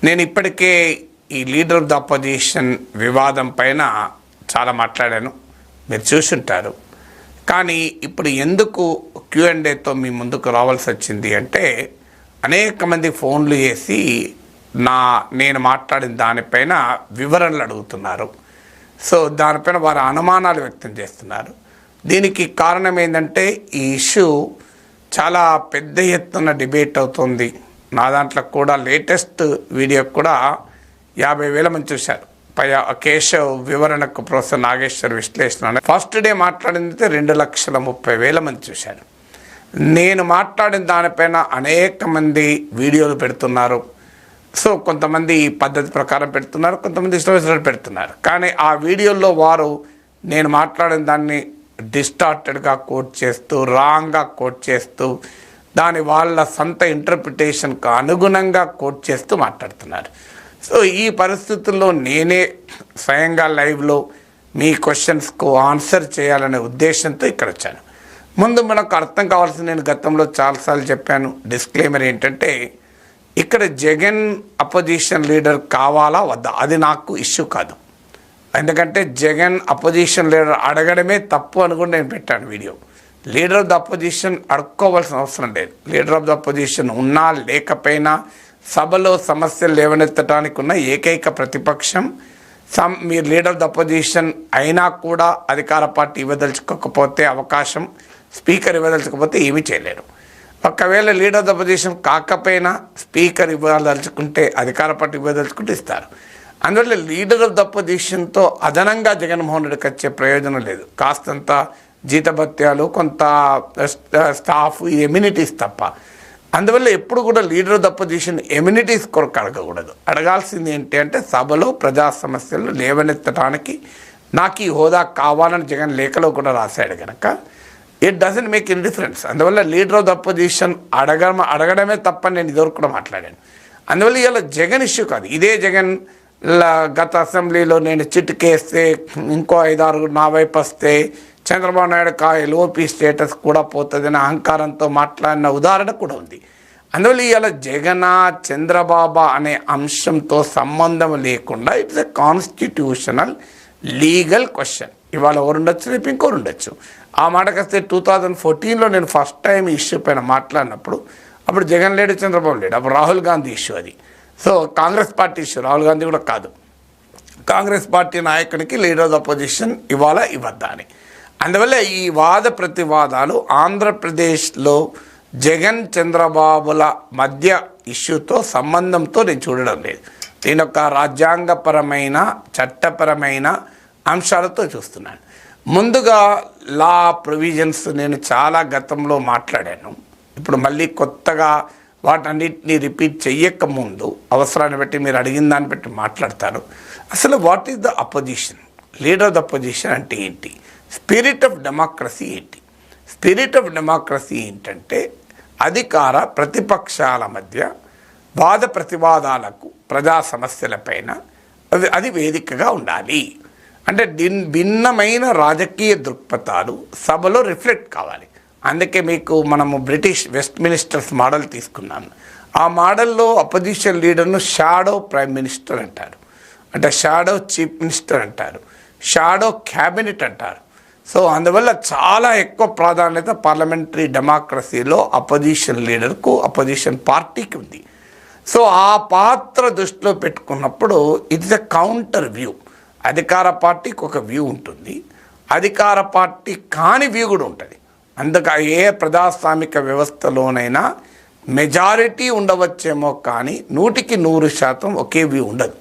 నేను ఇప్పటికే ఈ లీడర్ ఆఫ్ ద అపోజిషన్ వివాదం పైన చాలా మాట్లాడాను, మీరు చూసుంటారు. కానీ ఇప్పుడు ఎందుకు Q&Aతో మీ ముందుకు రావాల్సి వచ్చింది అంటే, అనేక మంది ఫోన్లు చేసి నేను మాట్లాడిన దానిపైన వివరణలు అడుగుతున్నారు. సో దానిపైన వారు అనుమానాలు వ్యక్తం చేస్తున్నారు. దీనికి కారణం ఏంటంటే, ఈ ఇష్యూ చాలా పెద్ద ఎత్తున డిబేట్ అవుతుంది. నా దాంట్లో కూడా లేటెస్ట్ వీడియో కూడా 50,000 మంది చూశారు. కేశవ్ వివరణకు ప్రొఫెసర్ నాగేశ్వర్ విశ్లేషణ ఫస్ట్ డే మాట్లాడింది 2,30,000 మంది చూశారు. నేను మాట్లాడిన దానిపైన అనేక మంది వీడియోలు పెడుతున్నారు. సో కొంతమంది ఈ పద్ధతి ప్రకారం పెడుతున్నారు, కొంతమంది ఇష్టం పెడుతున్నారు. కానీ ఆ వీడియోల్లో వారు నేను మాట్లాడిన దాన్ని డిస్టార్టెడ్గా కోట్ చేస్తూ, రాంగ్గా కోట్ చేస్తూ, దాని వాళ్ళ సొంత ఇంటర్ప్రిటేషన్కు అనుగుణంగా కోట్ చేస్తూ మాట్లాడుతున్నారు. సో ఈ పరిస్థితుల్లో నేనే స్వయంగా లైవ్లో మీ క్వశ్చన్స్కు ఆన్సర్ చేయాలనే ఉద్దేశంతో ఇక్కడ వచ్చాను. ముందు మనకు అర్థం కావాల్సింది, నేను గతంలో చాలాసార్లు చెప్పాను, డిస్క్లైమర్ ఏంటంటే, ఇక్కడ జగన్ అపోజిషన్ లీడర్ కావాలా వద్దా అది నాకు ఇష్యూ కాదు. ఎందుకంటే జగన్ అపోజిషన్ లీడర్ అడగడమే తప్పు అని కూడా నేను పెట్టాను వీడియో. లీడర్ ఆఫ్ ద అపోజిషన్ అడుక్కోవాల్సిన అవసరం లేదు. లీడర్ ఆఫ్ ద అపోజిషన్ ఉన్నా లేకపోయినా సభలో సమస్యలు లేవనెత్తడానికి ఉన్న ఏకైక ప్రతిపక్షం. మీరు లీడర్ ఆఫ్ ద అపోజిషన్ అయినా కూడా అధికార పార్టీ ఇవ్వదలుచుకోకపోతే అవకాశం, స్పీకర్ ఇవ్వదలుచుకోకపోతే ఏమీ చేయలేరు. ఒకవేళ లీడర్ ఆఫ్ ద అపోజిషన్ కాకపోయినా స్పీకర్ ఇవ్వదలుచుకుంటే, అధికార పార్టీ ఇవ్వదలుచుకుంటే ఇస్తారు. అందువల్ల లీడర్ ఆఫ్ ద అపోజిషన్తో అదనంగా జగన్మోహన్ రెడ్డికి వచ్చే ప్రయోజనం లేదు. కాస్తంత జీతభత్యాలు, కొంత స్టాఫ్, ఎమ్యూనిటీస్ తప్ప. అందువల్ల ఎప్పుడు కూడా leader of the opposition amenities కొరకు అడగకూడదు. అడగాల్సింది ఏంటి అంటే, సభలో ప్రజా సమస్యలు లేవనెత్తడానికి నాకు ఈ హోదా కావాలని జగన్ లేఖలో కూడా రాశాడు కనుక it doesn't make any difference. అందువల్ల లీడర్ ఆఫ్ ద అపోజిషన్ అడగడమే తప్ప నేను ఇదివరకు కూడా మాట్లాడాను. అందువల్ల ఇలా జగన్ ఇష్యూ కాదు. ఇదే జగన్ గత అసెంబ్లీలో నేను చిట్టుకేస్తే ఇంకో 5-6 నా వైపు వస్తే చంద్రబాబు నాయుడు LOP స్టేటస్ కూడా పోతుందని అహంకారంతో మాట్లాడిన ఉదాహరణ కూడా ఉంది. అందువల్ల ఇలా జగన్ చంద్రబాబు అనే అంశంతో సంబంధం లేకుండా it's a constitutional legal question. ఇవాళ ఎవరు ఉండొచ్చు, రేపు ఇంకోరు ఉండొచ్చు. ఆ మాటకు వస్తే 2014లో నేను ఫస్ట్ టైం ఈ ఇష్యూ పైన మాట్లాడినప్పుడు అప్పుడు జగన్ లేడు, చంద్రబాబు లేడు. అప్పుడు రాహుల్ గాంధీ ఇష్యూ అది. So Congress party issue, Rahul Gandhi కూడా కాదు. కాంగ్రెస్ పార్టీ నాయకునికి లీడర్ ఆఫ్ ద అపోజిషన్ ఇవ్వాలా ఇవ్వద్దా అని. అందువల్ల ఈ వాద ప్రతివాదాలు ఆంధ్రప్రదేశ్లో జగన్ చంద్రబాబుల మధ్య ఇష్యూతో సంబంధంతో నేను చూడడం లేదు. దీని యొక్క రాజ్యాంగపరమైన, చట్టపరమైన అంశాలతో చూస్తున్నాను. ముందుగా లా ప్రొవిజన్స్ నేను చాలా గతంలో మాట్లాడాను. ఇప్పుడు మళ్ళీ కొత్తగా వాటన్నిటిని రిపీట్ చెయ్యకముందు అవసరాన్ని బట్టి మీరు అడిగిన దాన్ని బట్టి మాట్లాడతారు. అసలు what is the opposition, leader of the opposition అంటే ఏంటి, స్పిరిట్ ఆఫ్ డెమోక్రసీ ఏంటి? స్పిరిట్ ఆఫ్ డెమోక్రసీ ఏంటంటే, అధికార ప్రతిపక్షాల మధ్య వాద ప్రతివాదాలకు, ప్రజా సమస్యలపైన అది వేదికగా ఉండాలి. అంటే భిన్నమైన రాజకీయ దృక్పథాలు సభలో రిఫ్లెక్ట్ కావాలి. అందుకే మీకు మనము బ్రిటిష్ వెస్ట్మినిస్టర్స్ మోడల్ తీసుకున్నాము. ఆ మోడల్లో అపోజిషన్ లీడర్ను షాడో ప్రైమ్ మినిస్టర్ అంటారు, అంటే షాడో చీఫ్ మినిస్టర్ అంటారు, షాడో క్యాబినెట్ అంటారు. సో అందువల్ల చాలా ఎక్కువ ప్రాధాన్యత పార్లమెంటరీ డెమోక్రసీలో అపోజిషన్ లీడర్కు, అపోజిషన్ పార్టీకి ఉంది. సో ఆ పాత్ర దృష్టిలో పెట్టుకున్నప్పుడు ఇట్స్ ఎ కౌంటర్ వ్యూ. అధికార పార్టీకి ఒక వ్యూ ఉంటుంది, అధికార పార్టీ కాని వ్యూ కూడా ఉంటుంది. అందుక ఏ ప్రజాస్వామిక వ్యవస్థలోనైనా మెజారిటీ ఉండవచ్చేమో కానీ 100% ఒకే వ్యూ ఉండదు.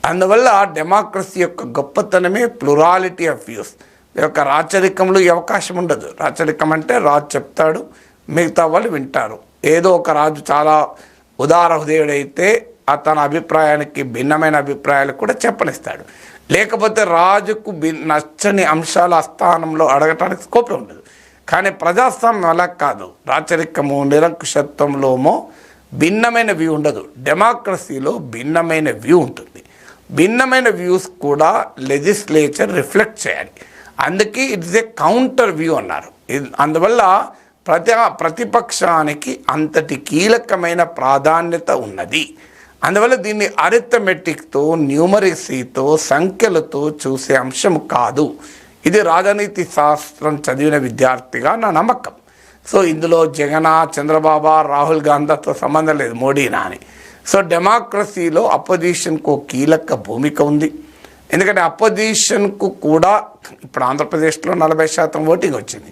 అందువల్ల డెమోక్రసీ యొక్క గొప్పతనమే ప్లూరాలిటీ ఆఫ్ వ్యూస్. ఈ యొక్క రాచరికంలో ఈ అవకాశం ఉండదు. రాచరికం అంటే రాజు చెప్తాడు, మిగతా వాళ్ళు వింటారు. ఏదో ఒక రాజు చాలా ఉదార హృదయుడైతే తన అభిప్రాయానికి భిన్నమైన అభిప్రాయాలు కూడా చెప్పనిస్తాడు. లేకపోతే రాజుకు నచ్చని అంశాలు ఆ స్థానంలో అడగటానికి స్కోప్ ఉండదు. కానీ ప్రజాస్వామ్యం అలా కాదు. రాచరికము, నిరంకుశత్వంలోమో భిన్నమైన వ్యూ ఉండదు. డెమోక్రసీలో భిన్నమైన వ్యూ ఉంటుంది. భిన్నమైన వ్యూస్ కూడా లెజిస్లేచర్ రిఫ్లెక్ట్ చేయాలి. అందుకే ఇట్స్ ఏ కౌంటర్ వ్యూ అన్నారు. అందువల్ల ప్రతిపక్షానికి అంతటి కీలకమైన ప్రాధాన్యత ఉన్నది. అందువల్ల దీన్ని అరిథమెటిక్తో, న్యూమరసీతో, సంఖ్యలతో చూసే అంశం కాదు. ఇది రాజనీతి శాస్త్రం చదివిన విద్యార్థిగా నా నమ్మకం. సో ఇందులో జగన్, చంద్రబాబు, రాహుల్ గాంధీతో సంబంధం లేదు, మోడీనా అని. సో డెమోక్రసీలో అపోజిషన్కు కీలక భూమిక ఉంది. ఎందుకంటే అపోజిషన్కు కూడా ఇప్పుడు ఆంధ్రప్రదేశ్లో 40% ఓటింగ్ వచ్చింది,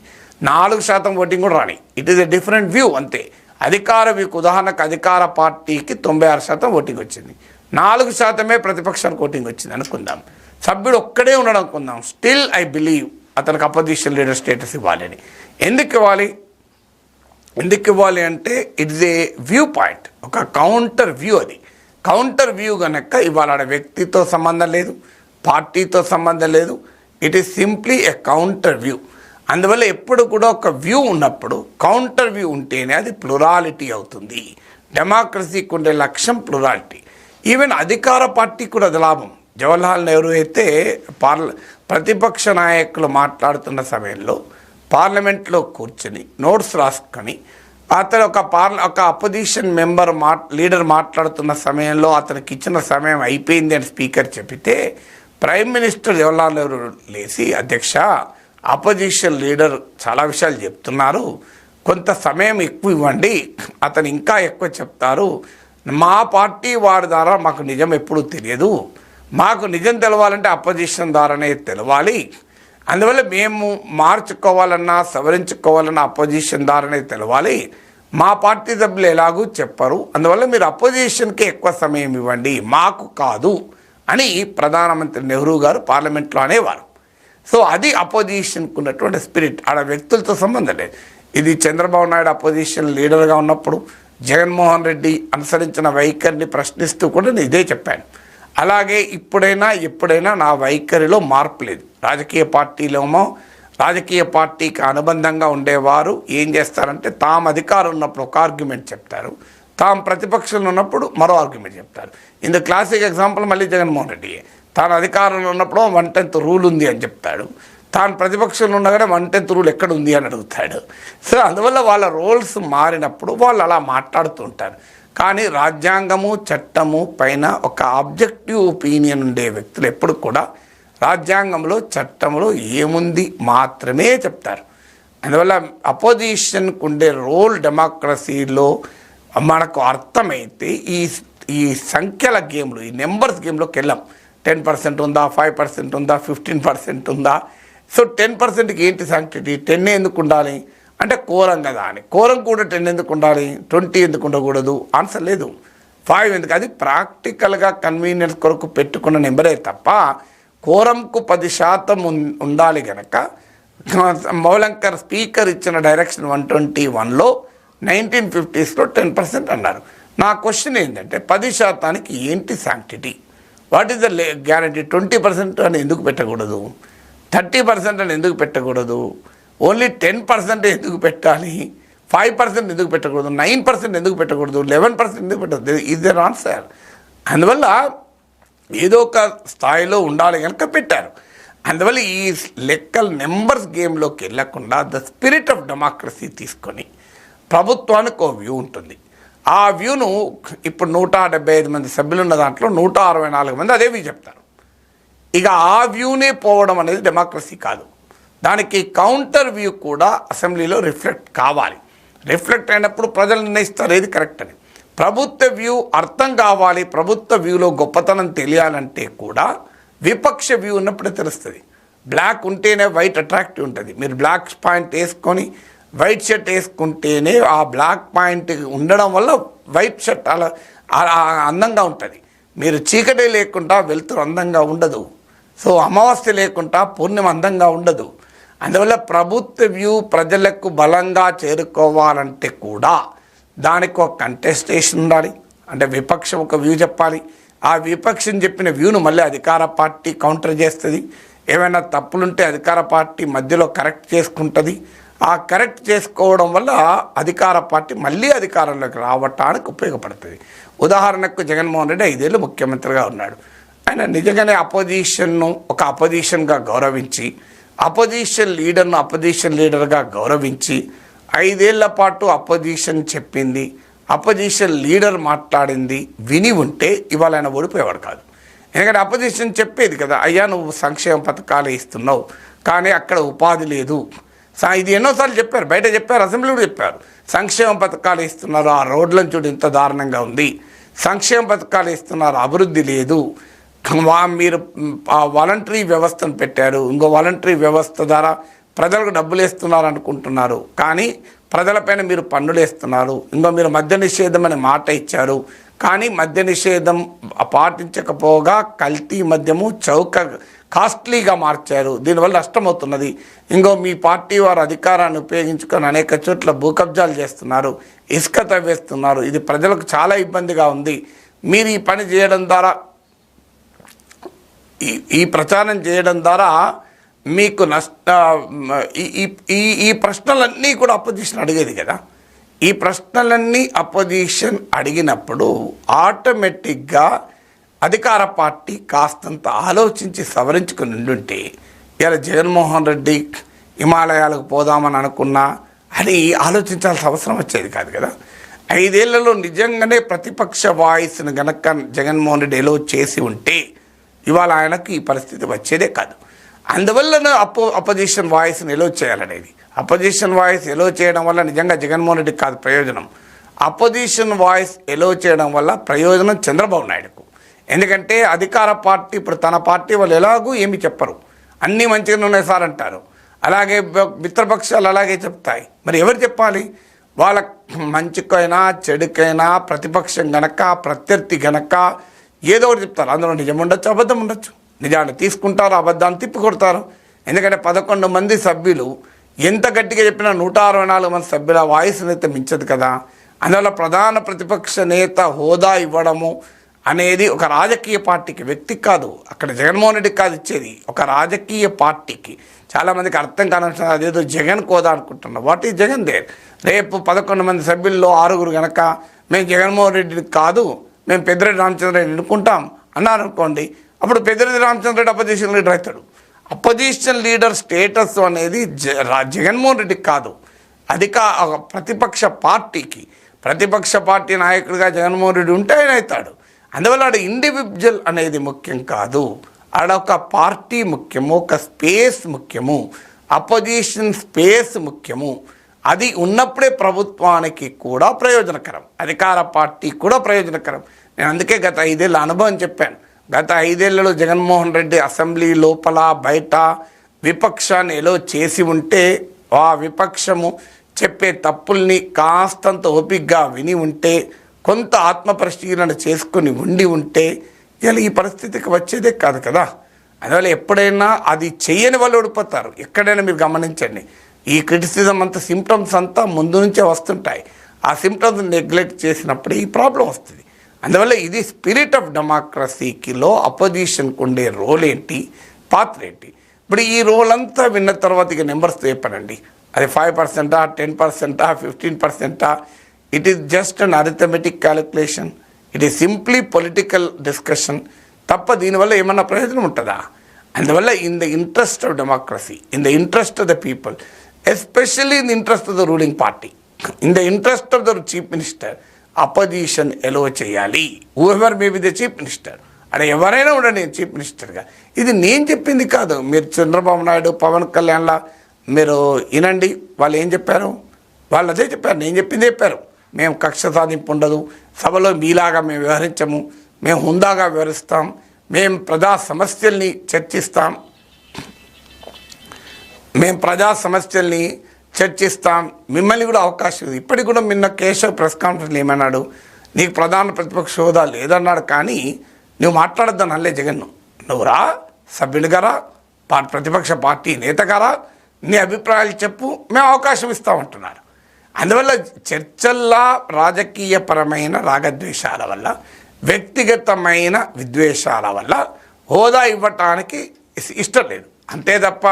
4% ఓటింగ్ కూడా రాని. It is a different view అంతే. అధికార వ్యూకు ఉదాహరణకు అధికార పార్టీకి 96% ఓటింగ్ వచ్చింది, 4% ప్రతిపక్షానికి ఓటింగ్ వచ్చింది అనుకుందాం. సభ్యుడు ఒక్కడే ఉండడం అనుకుందాం. స్టిల్ ఐ బిలీవ్ అతనికి అపోజిషన్ లీడర్ స్టేటస్ ఇవ్వాలని. ఎందుకు ఇవ్వాలి అంటే ఇట్స్ ఏ వ్యూ పాయింట్, ఒక కౌంటర్ వ్యూ. అది కౌంటర్ వ్యూ కనుక ఇవాళ వ్యక్తితో సంబంధం లేదు, పార్టీతో సంబంధం లేదు. It is simply a counter view. అందువల్ల ఎప్పుడు కూడా ఒక వ్యూ ఉన్నప్పుడు కౌంటర్ వ్యూ ఉంటేనే అది ప్లూరాలిటీ అవుతుంది. డెమోక్రసీకి ఉండే లక్ష్యం ప్లూరాలిటీ. ఈవెన్ అధికార పార్టీకి కూడా అది లాభం. జవహర్లాల్ నెహ్రూ అయితే ప్రతిపక్ష నాయకులు మాట్లాడుతున్న సమయంలో పార్లమెంట్లో కూర్చొని నోట్స్ రాసుకొని అతను ఒక అపోజిషన్ మెంబర్ లీడర్ మాట్లాడుతున్న సమయంలో అతనికి ఇచ్చిన సమయం అయిపోయింది అని స్పీకర్ చెప్పితే ప్రైమ్ మినిస్టర్ జవహర్లాల్ నెహ్రూ లేచి, అధ్యక్ష, అపోజిషన్ లీడర్ చాలా విషయాలు చెప్తున్నారు, కొంత సమయం ఎక్కువ ఇవ్వండి, అతను ఇంకా ఎక్కువ చెప్తారు, మా పార్టీ వారి ద్వారా మాకు నిజం ఎప్పుడూ తెలియదు, మాకు నిజం తెలవాలంటే అపోజిషన్ ద్వారానే తెలవాలి, అందువల్ల మేము మార్చుకోవాలన్నా సవరించుకోవాలన్నా అపోజిషన్ ద్వారానే తెలవాలి, మా పార్టీ సభ్యులు ఎలాగూ చెప్పరు, అందువల్ల మీరు అపోజిషన్కి ఎక్కువ సమయం ఇవ్వండి, మాకు కాదు అని ప్రధానమంత్రి నెహ్రూ గారు పార్లమెంట్లో అనేవారు. సో అది అపోజిషన్కు ఉన్నటువంటి స్పిరిట్. ఆడ వ్యక్తులతో సంబంధం లేదు. ఇది చంద్రబాబు నాయుడు అపోజిషన్ లీడర్గా ఉన్నప్పుడు జగన్మోహన్ రెడ్డి అనుసరించిన వైఖరిని ప్రశ్నిస్తూ కూడా నేను ఇదే చెప్పాను. అలాగే ఎప్పుడైనా నా వైఖరిలో మార్పు లేదు. రాజకీయ పార్టీకి అనుబంధంగా ఉండేవారు ఏం చేస్తారంటే తాము అధికారం ఉన్నప్పుడు ఒక ఆర్గ్యుమెంట్ చెప్తారు, తాము ప్రతిపక్షంలో ఉన్నప్పుడు మరో ఆర్గ్యుమెంట్ చెప్తారు. ఇందుకు క్లాసిక్ ఎగ్జాంపుల్ మళ్ళీ జగన్మోహన్ రెడ్డి. తాను అధికారంలో ఉన్నప్పుడు 1/10 రూల్ ఉంది అని చెప్తాడు, తాను ప్రతిపక్షంలో ఉండగానే 1/10 రూల్ ఎక్కడ ఉంది అని అడుగుతాడు. సో అందువల్ల వాళ్ళ రోల్స్ మారినప్పుడు వాళ్ళు అలా మాట్లాడుతూ ఉంటారు. కానీ రాజ్యాంగము, చట్టము పైన ఒక ఆబ్జెక్టివ్ ఒపీనియన్ ఉండే వ్యక్తులు ఎప్పుడు కూడా రాజ్యాంగంలో, చట్టంలో ఏముంది మాత్రమే చెప్తారు. అందువల్ల అపోజిషన్కు ఉండే రోల్ డెమోక్రసీలో మనకు అర్థమైతే ఈ సంఖ్యల గేమ్లు, ఈ నెంబర్స్ గేమ్లోకి వెళ్ళాం. 10% ఉందా, 5% ఉందా, 15% ఉందా? సో 10%కి ఏంటి సాంక్టిటీ? 10 ఎందుకు ఉండాలి అంటే కోరం కదా అని. కోరం కూడా 10 ఎందుకు ఉండాలి, 20 ఎందుకు ఉండకూడదు? ఆన్సర్ లేదు. 5 ఎందుకు? అది ప్రాక్టికల్గా కన్వీనియన్స్ కొరకు పెట్టుకున్న నెంబరే తప్ప కోరంకు 10% ఉండాలి కనుక మౌలంకర్ స్పీకర్ ఇచ్చిన డైరెక్షన్ 121లో 1950sలో 10% అన్నారు. నా క్వశ్చన్ ఏంటంటే 10%కి ఏంటి sanctity? What is the guarantee? 20% అని ఎందుకు పెట్టకూడదు? 30% అని ఎందుకు పెట్టకూడదు? ఓన్లీ 10% ఎందుకు పెట్టాలి? 5% ఎందుకు పెట్టకూడదు? 9% ఎందుకు పెట్టకూడదు? 11% ఎందుకు పెట్టకూడదు? Is there answer. అందువల్ల ఏదో ఒక స్థాయిలో ఉండాలి కనుక పెట్టారు. అందువల్ల ఈ లెక్కల నెంబర్స్ గేమ్లోకి వెళ్ళకుండా ద స్పిరిట్ ఆఫ్ డెమోక్రసీ తీసుకొని ప్రభుత్వానికి ఒక వ్యూ ఉంటుంది. ఆ వ్యూను ఇప్పుడు 175 మంది సభ్యులు ఉన్న దాంట్లో 164 మంది అదే వ్యూ చెప్తారు. ఇక ఆ వ్యూనే పోవడం అనేది డెమోక్రసీ కాదు. దానికి కౌంటర్ వ్యూ కూడా అసెంబ్లీలో రిఫ్లెక్ట్ కావాలి. రిఫ్లెక్ట్ అయినప్పుడు ప్రజలు నిర్ణయిస్తారు ఏది కరెక్ట్ అని. ప్రభుత్వ వ్యూ అర్థం కావాలి, ప్రభుత్వ వ్యూలో గొప్పతనం తెలియాలంటే కూడా విపక్ష వ్యూ ఉన్నప్పుడే తెలుస్తుంది. బ్లాక్ ఉంటేనే వైట్ అట్రాక్టివ్ ఉంటుంది. మీరు బ్లాక్ పాయింట్ వేసుకొని వైట్ షర్ట్ వేసుకుంటేనే ఆ బ్లాక్ పాయింట్ ఉండడం వల్ల వైట్ షర్ట్ అలా అందంగా ఉంటుంది. మీరు చీకటి లేకుండా వెలుతురు అందంగా ఉండదు. సో అమావాస్య లేకుండా పూర్ణిమ అందంగా ఉండదు. అందువల్ల ప్రభుత్వ వ్యూ ప్రజలకు బలంగా చేరుకోవాలంటే కూడా దానికి ఒక కంటెస్టేషన్ ఉండాలి. అంటే విపక్షం ఒక వ్యూ చెప్పాలి, ఆ విపక్షం చెప్పిన వ్యూను మళ్ళీ అధికార పార్టీ కౌంటర్ చేస్తుంది. ఏమైనా తప్పులుంటే అధికార పార్టీ మధ్యలో కరెక్ట్ చేసుకుంటుంది. ఆ కరెక్ట్ చేసుకోవడం వల్ల అధికార పార్టీ మళ్ళీ అధికారంలోకి రావటానికి ఉపయోగపడుతుంది. ఉదాహరణకు జగన్మోహన్ రెడ్డి 5 ఏళ్ళు ముఖ్యమంత్రిగా ఉన్నాడు. ఆయన నిజంగానే అపోజిషన్ను ఒక అపోజిషన్గా గౌరవించి, అపోజిషన్ లీడర్ను అపోజిషన్ లీడర్గా గౌరవించి 5 ఏళ్ల పాటు అపోజిషన్ చెప్పింది, అపోజిషన్ లీడర్ మాట్లాడింది విని ఉంటే ఇవాళ ఆయన ఓడిపోయేవాడు కాదు. ఎందుకంటే అపోజిషన్ చెప్పేది కదా, అయ్యా నువ్వు సంక్షేమ పథకాలు ఇస్తున్నావు కానీ అక్కడ ఉపాధి లేదు. ఇది ఎన్నోసార్లు చెప్పారు, బయట చెప్పారు, అసెంబ్లీ కూడా చెప్పారు. సంక్షేమ పథకాలు ఇస్తున్నారు, ఆ రోడ్లను చూడు ఇంత దారుణంగా ఉంది. సంక్షేమ పథకాలు ఇస్తున్నారు, అభివృద్ధి లేదు. మీరు వాలంటరీ వ్యవస్థను పెట్టారు, ఇంకో వాలంటరీ వ్యవస్థ ద్వారా ప్రజలకు డబ్బులు వేస్తున్నారు అనుకుంటున్నారు, కానీ ప్రజలపైన మీరు పన్నులు వేస్తున్నారు. ఇంకో మీరు మద్య నిషేధం అనే మాట ఇచ్చారు, కానీ మద్య నిషేధం పాటించకపోగా కల్తీ మద్యము కాస్ట్లీగా మార్చారు, దీనివల్ల నష్టమవుతున్నది. ఇంకో మీ పార్టీ వారు అధికారాన్ని ఉపయోగించుకొని అనేక చోట్ల భూకబ్జాలు చేస్తున్నారు, ఇసుక తవ్వేస్తున్నారు. ఇది ప్రజలకు చాలా ఇబ్బందిగా ఉంది. మీరు ఈ పని చేయడం ద్వారా, ఈ ప్రచారం చేయడం ద్వారా మీకు ఈ ప్రశ్నలన్నీ కూడా అపోజిషన్ అడిగేది కదా. ఈ ప్రశ్నలన్నీ అపోజిషన్ అడిగినప్పుడు ఆటోమేటిక్గా అధికార పార్టీ కాస్తంత ఆలోచించి సవరించుకుని ఉండుంటే ఇలా జగన్మోహన్ రెడ్డి హిమాలయాలకు పోదామని అనుకున్నా అని ఆలోచించాల్సిన అవసరం వచ్చేది కాదు కదా. 5 ఏళ్లలో నిజంగానే ప్రతిపక్ష వాయిస్ను గనక జగన్మోహన్ రెడ్డి ఎలో చేసి ఉంటే ఇవాళ ఆయనకు ఈ పరిస్థితి వచ్చేదే కాదు. అందువల్ల అపోజిషన్ వాయిస్ని ఎలో చేయాలనేది. అపోజిషన్ వాయిస్ ఎలో చేయడం వల్ల నిజంగా జగన్మోహన్ రెడ్డికి కాదు ప్రయోజనం, అపోజిషన్ వాయిస్ ఎలో చేయడం వల్ల ప్రయోజనం చంద్రబాబు నాయుడుకు. ఎందుకంటే అధికార పార్టీ ఇప్పుడు తన పార్టీ వాళ్ళు ఎలాగూ ఏమి చెప్పరు, అన్నీ మంచిగానే ఉన్నాయి సార్ అంటారు. అలాగే మిత్రపక్షాలు అలాగే చెప్తాయి. మరి ఎవరు చెప్పాలి? వాళ్ళ మంచికైనా చెడుకైనా ప్రతిపక్షం గనక ప్రత్యర్థి గనక ఏదో ఒకటి చెప్తారు. అందులో నిజం ఉండొచ్చు, అబద్ధం ఉండొచ్చు. నిజాన్ని తీసుకుంటారు, అబద్ధాన్ని తిప్పి కొడతారు. ఎందుకంటే 11 మంది సభ్యులు ఎంత గట్టిగా చెప్పినా 164 మంది సభ్యుల వాయిస్ని అయితే మించదు కదా. అందువల్ల ప్రధాన ప్రతిపక్ష నేత హోదా ఇవ్వడము అనేది ఒక రాజకీయ పార్టీకి, వ్యక్తికి కాదు. అక్కడ జగన్మోహన్ రెడ్డికి కాదు ఇచ్చేది, ఒక రాజకీయ పార్టీకి. చాలామందికి అర్థం కాని అదేదో జగన్ కోదా అనుకుంటున్నాం. What is Jagan there? రేపు 11 మంది సభ్యుల్లో 6 కనుక మేము జగన్మోహన్ రెడ్డిని కాదు, మేము పెద్దిరెడ్డి రామచంద్రరెడ్డి ఎన్నుకుంటాం అన్నారు అనుకోండి, అప్పుడు పెద్దిరెడ్డి రామచంద్రరెడ్డి అపోజిషన్ లీడర్ అవుతాడు. అపోజిషన్ లీడర్ స్టేటస్ అనేది జగన్మోహన్ రెడ్డికి కాదు, ప్రతిపక్ష పార్టీకి. ప్రతిపక్ష పార్టీ నాయకుడిగా జగన్మోహన్ రెడ్డి ఉంటే ఆయన అవుతాడు. అందువల్ల ఆడ ఇండివిజువల్ అనేది ముఖ్యం కాదు, ఆడ ఒక పార్టీ ముఖ్యము, ఒక స్పేస్ ముఖ్యము, అపోజిషన్ స్పేస్ ముఖ్యము. అది ఉన్నప్పుడే ప్రభుత్వానికి కూడా ప్రయోజనకరం, అధికార పార్టీ కూడా ప్రయోజనకరం. నేను అందుకే గత 5 ఏళ్ళ అనుభవం చెప్పాను. గత 5 ఏళ్లలో జగన్మోహన్ రెడ్డి అసెంబ్లీ లోపల బయట విపక్షాన్ని ఎలో చేసి ఉంటే, ఆ విపక్షము చెప్పే తప్పుల్ని కాస్తంత ఓపికగా విని ఉంటే, కొంత ఆత్మపరిశీలన చేసుకుని ఉంటే ఇలా ఈ పరిస్థితికి వచ్చేదే కాదు కదా. అందువల్ల ఎప్పుడైనా అది చేయని వాళ్ళు ఓడిపోతారు. ఎక్కడైనా మీరు గమనించండి, ఈ క్రిటిసిజం అంతా సిమ్టమ్స్ అంతా ముందు నుంచే వస్తుంటాయి. ఆ సిమ్టమ్స్ నెగ్లెక్ట్ చేసినప్పుడు ఈ ప్రాబ్లం వస్తుంది. అందువల్ల ఇది స్పిరిట్ ఆఫ్ డెమోక్రసీకిలో అపోజిషన్కు ఉండే రోల్ ఏంటి, పాత్ర ఏంటి. ఇప్పుడు ఈ రోల్ అంతా విన్న తర్వాత ఇక నెంబర్స్ చెప్పనండి, అది 5%, 10%, 15%. It is just an arithmetic calculation, it is simply political discussion తప్ప దీనివల్ల ఏమన్నా ప్రయోజనం ఉంటుందా? అందువల్ల in the interest of democracy, in the interest of the people, especially in the interest of the ruling party, in the interest of the chief minister, opposition allow చేయాలి. Whoever may be the chief minister, అక్కడ ఎవరైనా ఉండండి chief మినిస్టర్గా. ఇది నేను చెప్పింది కాదు, మీరు చంద్రబాబు నాయుడు, పవన్ కళ్యాణ్లా మీరు వినండి, వాళ్ళు ఏం చెప్పారు, వాళ్ళు అదే చెప్పారు, నేను చెప్పింది చెప్పారు. మేము కక్ష సాధింపు ఉండదు, సభలో మీలాగా మేము వ్యవహరించము, మేము హుందాగా వ్యవహరిస్తాం, మేము ప్రజా సమస్యల్ని చర్చిస్తాం, మిమ్మల్ని కూడా అవకాశం ఉంది. ఇప్పటికి కూడా నిన్న కేశవ్ ప్రెస్ కాన్ఫరెన్స్లో ఏమన్నాడు, నీకు ప్రధాన ప్రతిపక్ష హోదా లేదన్నాడు, కానీ నువ్వు మాట్లాడద్దని అనలే జగన్. నువ్వు రా, సభ్యుడు గారా, ప్రతిపక్ష పార్టీ నేత గారా, నీ అభిప్రాయాలు చెప్పు, మేము అవకాశం ఇస్తామంటున్నారు. అందువల్ల చర్చల్లా రాజకీయపరమైన రాగద్వేషాల వల్ల, వ్యక్తిగతమైన విద్వేషాల వల్ల హోదా ఇవ్వటానికి ఇష్టం లేదు, అంతే తప్ప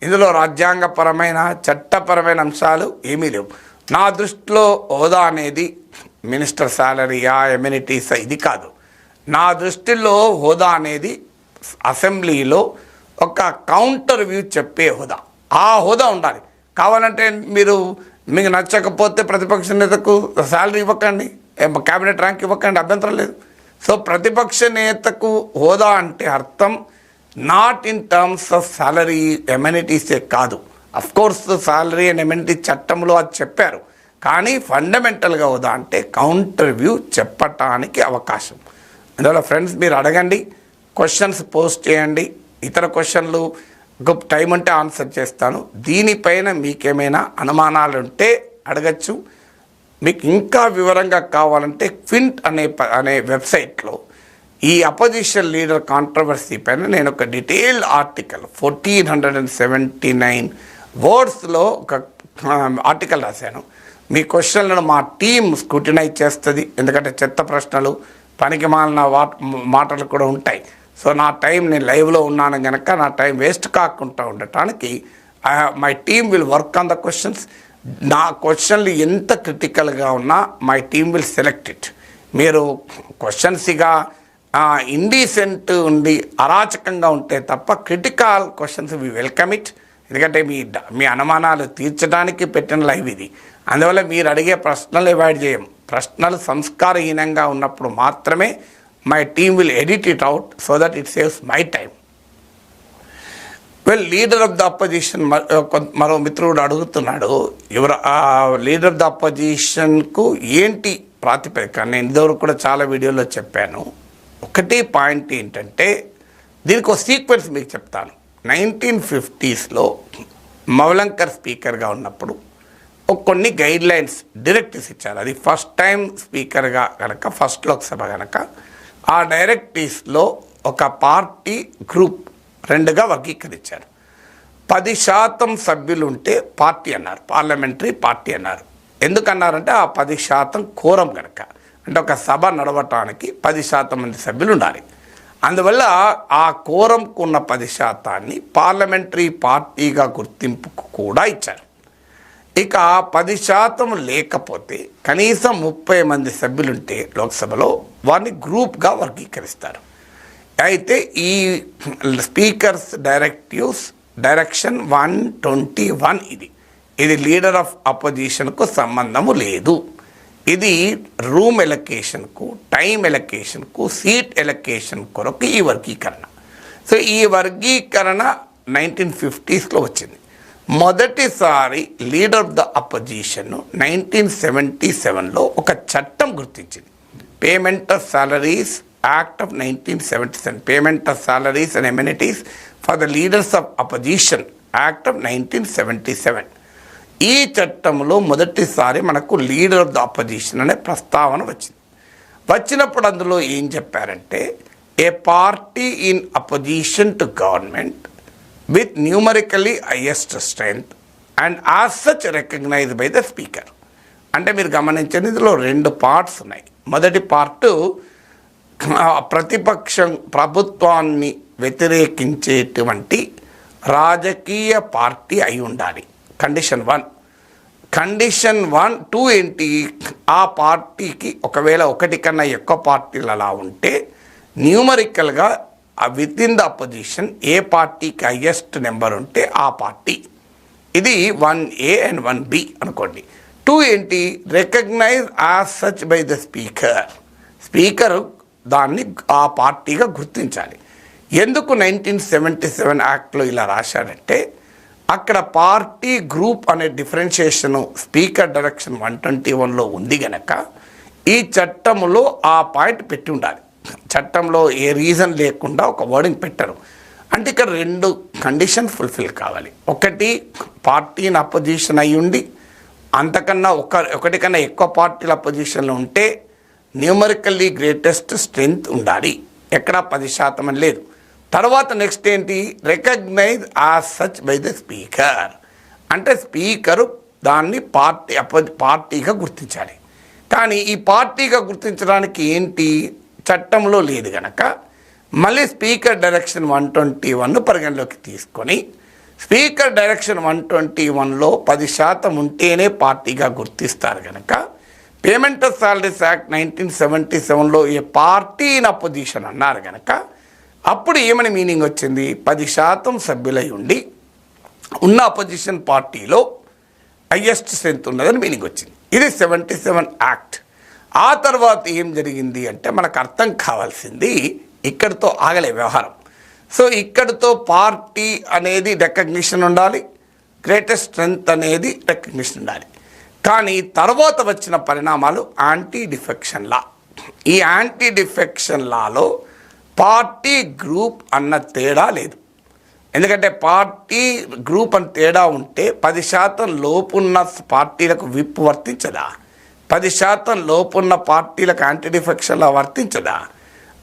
ఇందులో రాజ్యాంగపరమైన చట్టపరమైన అంశాలు ఏమీ లేవు. నా దృష్టిలో హోదా అనేది మినిస్టర్ శాలరీయా, ఎమ్యూనిటీసా, ఇది కాదు. నా దృష్టిలో హోదా అనేది అసెంబ్లీలో ఒక కౌంటర్ వ్యూ చెప్పే హోదా, ఆ హోదా ఉండాలి. కావాలంటే మీరు మీకు నచ్చకపోతే ప్రతిపక్ష నేతకు శాలరీ ఇవ్వకండి, క్యాబినెట్ ర్యాంక్ ఇవ్వకండి, అభ్యంతరం లేదు. సో ప్రతిపక్ష నేతకు హోదా అంటే అర్థం not in terms of salary ఎమ్యూనిటీసే కాదు. అఫ్కోర్స్ సాలరీ అండ్ ఎమ్యూనిటీ చట్టంలో అది చెప్పారు, కానీ ఫండమెంటల్గా హోదా అంటే కౌంటర్ వ్యూ చెప్పటానికి అవకాశం. అందువల్ల ఫ్రెండ్స్ మీరు అడగండి, క్వశ్చన్స్ పోస్ట్ చేయండి, ఇతర క్వశ్చన్లు టైం ఉంటే ఆన్సర్ చేస్తాను. దీనిపైన మీకేమైనా అనుమానాలు ఉంటే అడగచ్చు. మీకు ఇంకా వివరంగా కావాలంటే క్వింట్ అనే వెబ్సైట్లో ఈ అపోజిషన్ లీడర్ కాంట్రవర్సీ పైన నేను ఒక డీటెయిల్డ్ ఆర్టికల్ 1479 వర్డ్స్లో ఒక ఆర్టికల్ రాశాను. మీ క్వశ్చన్లను మా టీం స్క్రూటినైజ్ చేస్తుంది, ఎందుకంటే చెత్త ప్రశ్నలు పనికి మాలిన మాటలు కూడా ఉంటాయి. సో నా టైం నేను లైవ్లో ఉన్నాను కనుక నా టైం వేస్ట్ కాకుండా ఉండటానికి my team will work on the questions. నా క్వశ్చన్లు ఎంత క్రిటికల్గా ఉన్నా my team will select it. మీరు క్వశ్చన్స్గా ఇండీసెంట్ ఉండి అరాచకంగా ఉంటే తప్ప critical questions we welcome it. ఎందుకంటే మీ అనుమానాలు తీర్చడానికి పెట్టిన లైవ్ ఇది. అందువల్ల మీరు అడిగే ప్రశ్నలు అవాయిడ్ చేయం. ప్రశ్నలు సంస్కారహీనంగా ఉన్నప్పుడు మాత్రమే my team will edit it out so that it saves my time. Well, leader of the opposition మరో మిత్రుడు అడుగుతున్నాడు, లీడర్ ఆఫ్ ద అపోజిషన్కు ఏంటి ప్రాతిపదిక? నేను ఇదివరకు కూడా చాలా వీడియోలో చెప్పాను. ఒకటి పాయింట్ ఏంటంటే దీనికి ఒక సీక్వెన్స్ మీకు చెప్తాను. 1950s మౌలంకర్ స్పీకర్గా ఉన్నప్పుడు కొన్ని గైడ్ లైన్స్ డైరెక్టివ్స్ ఇచ్చారు. అది ఫస్ట్ టైం స్పీకర్గా కనుక, ఫస్ట్ లోక్సభ కనుక ఆ డైరెక్టివ్స్లో ఒక పార్టీ గ్రూప్ రెండుగా వర్గీకరించారు. 10% సభ్యులు ఉంటే పార్టీ అన్నారు, పార్లమెంటరీ పార్టీ అన్నారు. ఎందుకన్నారంటే ఆ 10% కోరం కనుక, అంటే ఒక సభ నడవటానికి 10% మంది సభ్యులు ఉండాలి. అందువల్ల ఆ కోరంకు ఉన్న 10%ని పార్లమెంటరీ పార్టీగా గుర్తింపుకు కూడా ఇచ్చారు. ఇక 10% లేకపోతే కనీసం 30 మంది సభ్యులుంటే లోక్సభలో వారిని గ్రూప్గా వర్గీకరిస్తారు. అయితే ఈ స్పీకర్స్ డైరెక్షన్ 121 ఇది లీడర్ ఆఫ్ అపోజిషన్కు సంబంధము లేదు. ఇది రూమ్ ఎలకేషన్కు, టైం ఎలకేషన్కు, సీట్ ఎలకేషన్ కొరకు ఈ వర్గీకరణ. సో ఈ వర్గీకరణ 1950s వచ్చింది. మొదటిసారి లీడర్ ఆఫ్ ద అపోజిషన్ 1977లో ఒక చట్టం గుర్తించింది, payment of salaries act of 1977, payment of salaries and amenities for the leaders of opposition act of 1977. ఈ చట్టంలో మొదటిసారి మనకు లీడర్ ఆఫ్ ద అపోజిషన్ అనే ప్రస్తావన వచ్చినప్పుడు అందులో ఏం చెప్పారంటే, a party in opposition to government with numerically highest strength and as such recognized by the speaker. అంటే మీరు గమనించండి, ఇందులో 2 పార్ట్స్ ఉన్నాయి. మొదటి పార్టు ప్రభుత్వాన్ని వ్యతిరేకించేటువంటి రాజకీయ పార్టీ అయి ఉండాలి, కండిషన్ 1. కండిషన్ 1, 2 ఏంటి? ఆ పార్టీకి ఒకవేళ 1 కన్నా ఎక్కువ పార్టీలు అలా ఉంటే న్యూమరికల్గా విత్ ఇన్ ద అపోజిషన్ ఏ పార్టీకి హైయెస్ట్ నెంబర్ ఉంటే ఆ పార్టీ. ఇది 1A అండ్ 1B అనుకోండి. 2 ఏంటి? Recognise as such by the speaker దాన్ని ఆ పార్టీగా గుర్తించాలి. ఎందుకు 1977 యాక్ట్లో ఇలా రాశాడంటే, అక్కడ పార్టీ గ్రూప్ అనే డిఫరెన్షియేషను స్పీకర్ డైరెక్షన్ 121లో ఉంది గనక ఈ చట్టంలో ఆ పాయింట్ పెట్టి ఉండాలి. చట్టంలో ఏ రీజన్ లేకుండా ఒక వర్డింగ్ పెట్టరు. అంటే ఇక్కడ 2 కండిషన్ ఫుల్ఫిల్ కావాలి. ఒకటి, పార్టీని అపోజిషన్ అయి ఉండి అంతకన్నా ఒకటి కన్నా ఎక్కువ పార్టీల అపోజిషన్లో ఉంటే న్యూమరికల్లీ గ్రేటెస్ట్ స్ట్రెంగ్త్ ఉండాలి, ఎక్కడ 10% అని లేదు. తర్వాత నెక్స్ట్ ఏంటి? Recognise as such by the speaker, అంటే స్పీకరు దాన్ని పార్టీగా గుర్తించాలి. కానీ ఈ పార్టీగా గుర్తించడానికి ఏంటి? చట్టంలో లేదు కనుక మళ్ళీ స్పీకర్ డైరెక్షన్ 121ను పరిగణలోకి తీసుకొని స్పీకర్ డైరెక్షన్ 121లో 10% ఉంటేనే పార్టీగా గుర్తిస్తారు కనుక పేమెంట్ ఆఫ్ సాలరీస్ యాక్ట్ 1977లో ఏ పార్టీ ఇన్ అపోజిషన్ అన్నారు కనుక అప్పుడు ఏమని మీనింగ్ వచ్చింది? 10% సభ్యులై ఉండి ఉన్న అపోజిషన్ పార్టీలో హయ్యెస్ట్ స్ట్రెంత్ ఉన్నదని మీనింగ్ వచ్చింది. ఇది 77 యాక్ట్. ఆ తర్వాత ఏం జరిగింది అంటే మనకు అర్థం కావాల్సింది ఇక్కడితో ఆగలే వ్యవహారం. సో ఇక్కడితో పార్టీ అనేది రికగ్నిషన్ ఉండాలి, గ్రేటెస్ట్ స్ట్రెంత్ అనేది రికగ్నిషన్ ఉండాలి. కానీ తర్వాత వచ్చిన పరిణామాలు యాంటీ డిఫెక్షన్ లా. ఈ యాంటీ డిఫెక్షన్ లాలో పార్టీ గ్రూప్ అన్న తేడా లేదు. ఎందుకంటే పార్టీ గ్రూప్ అని తేడా ఉంటే 10% లోపున్న పార్టీలకు విప్ వర్తించదా? 10% లోపున్న పార్టీలకు యాంటీ డిఫెక్షన్ లా వర్తించదా?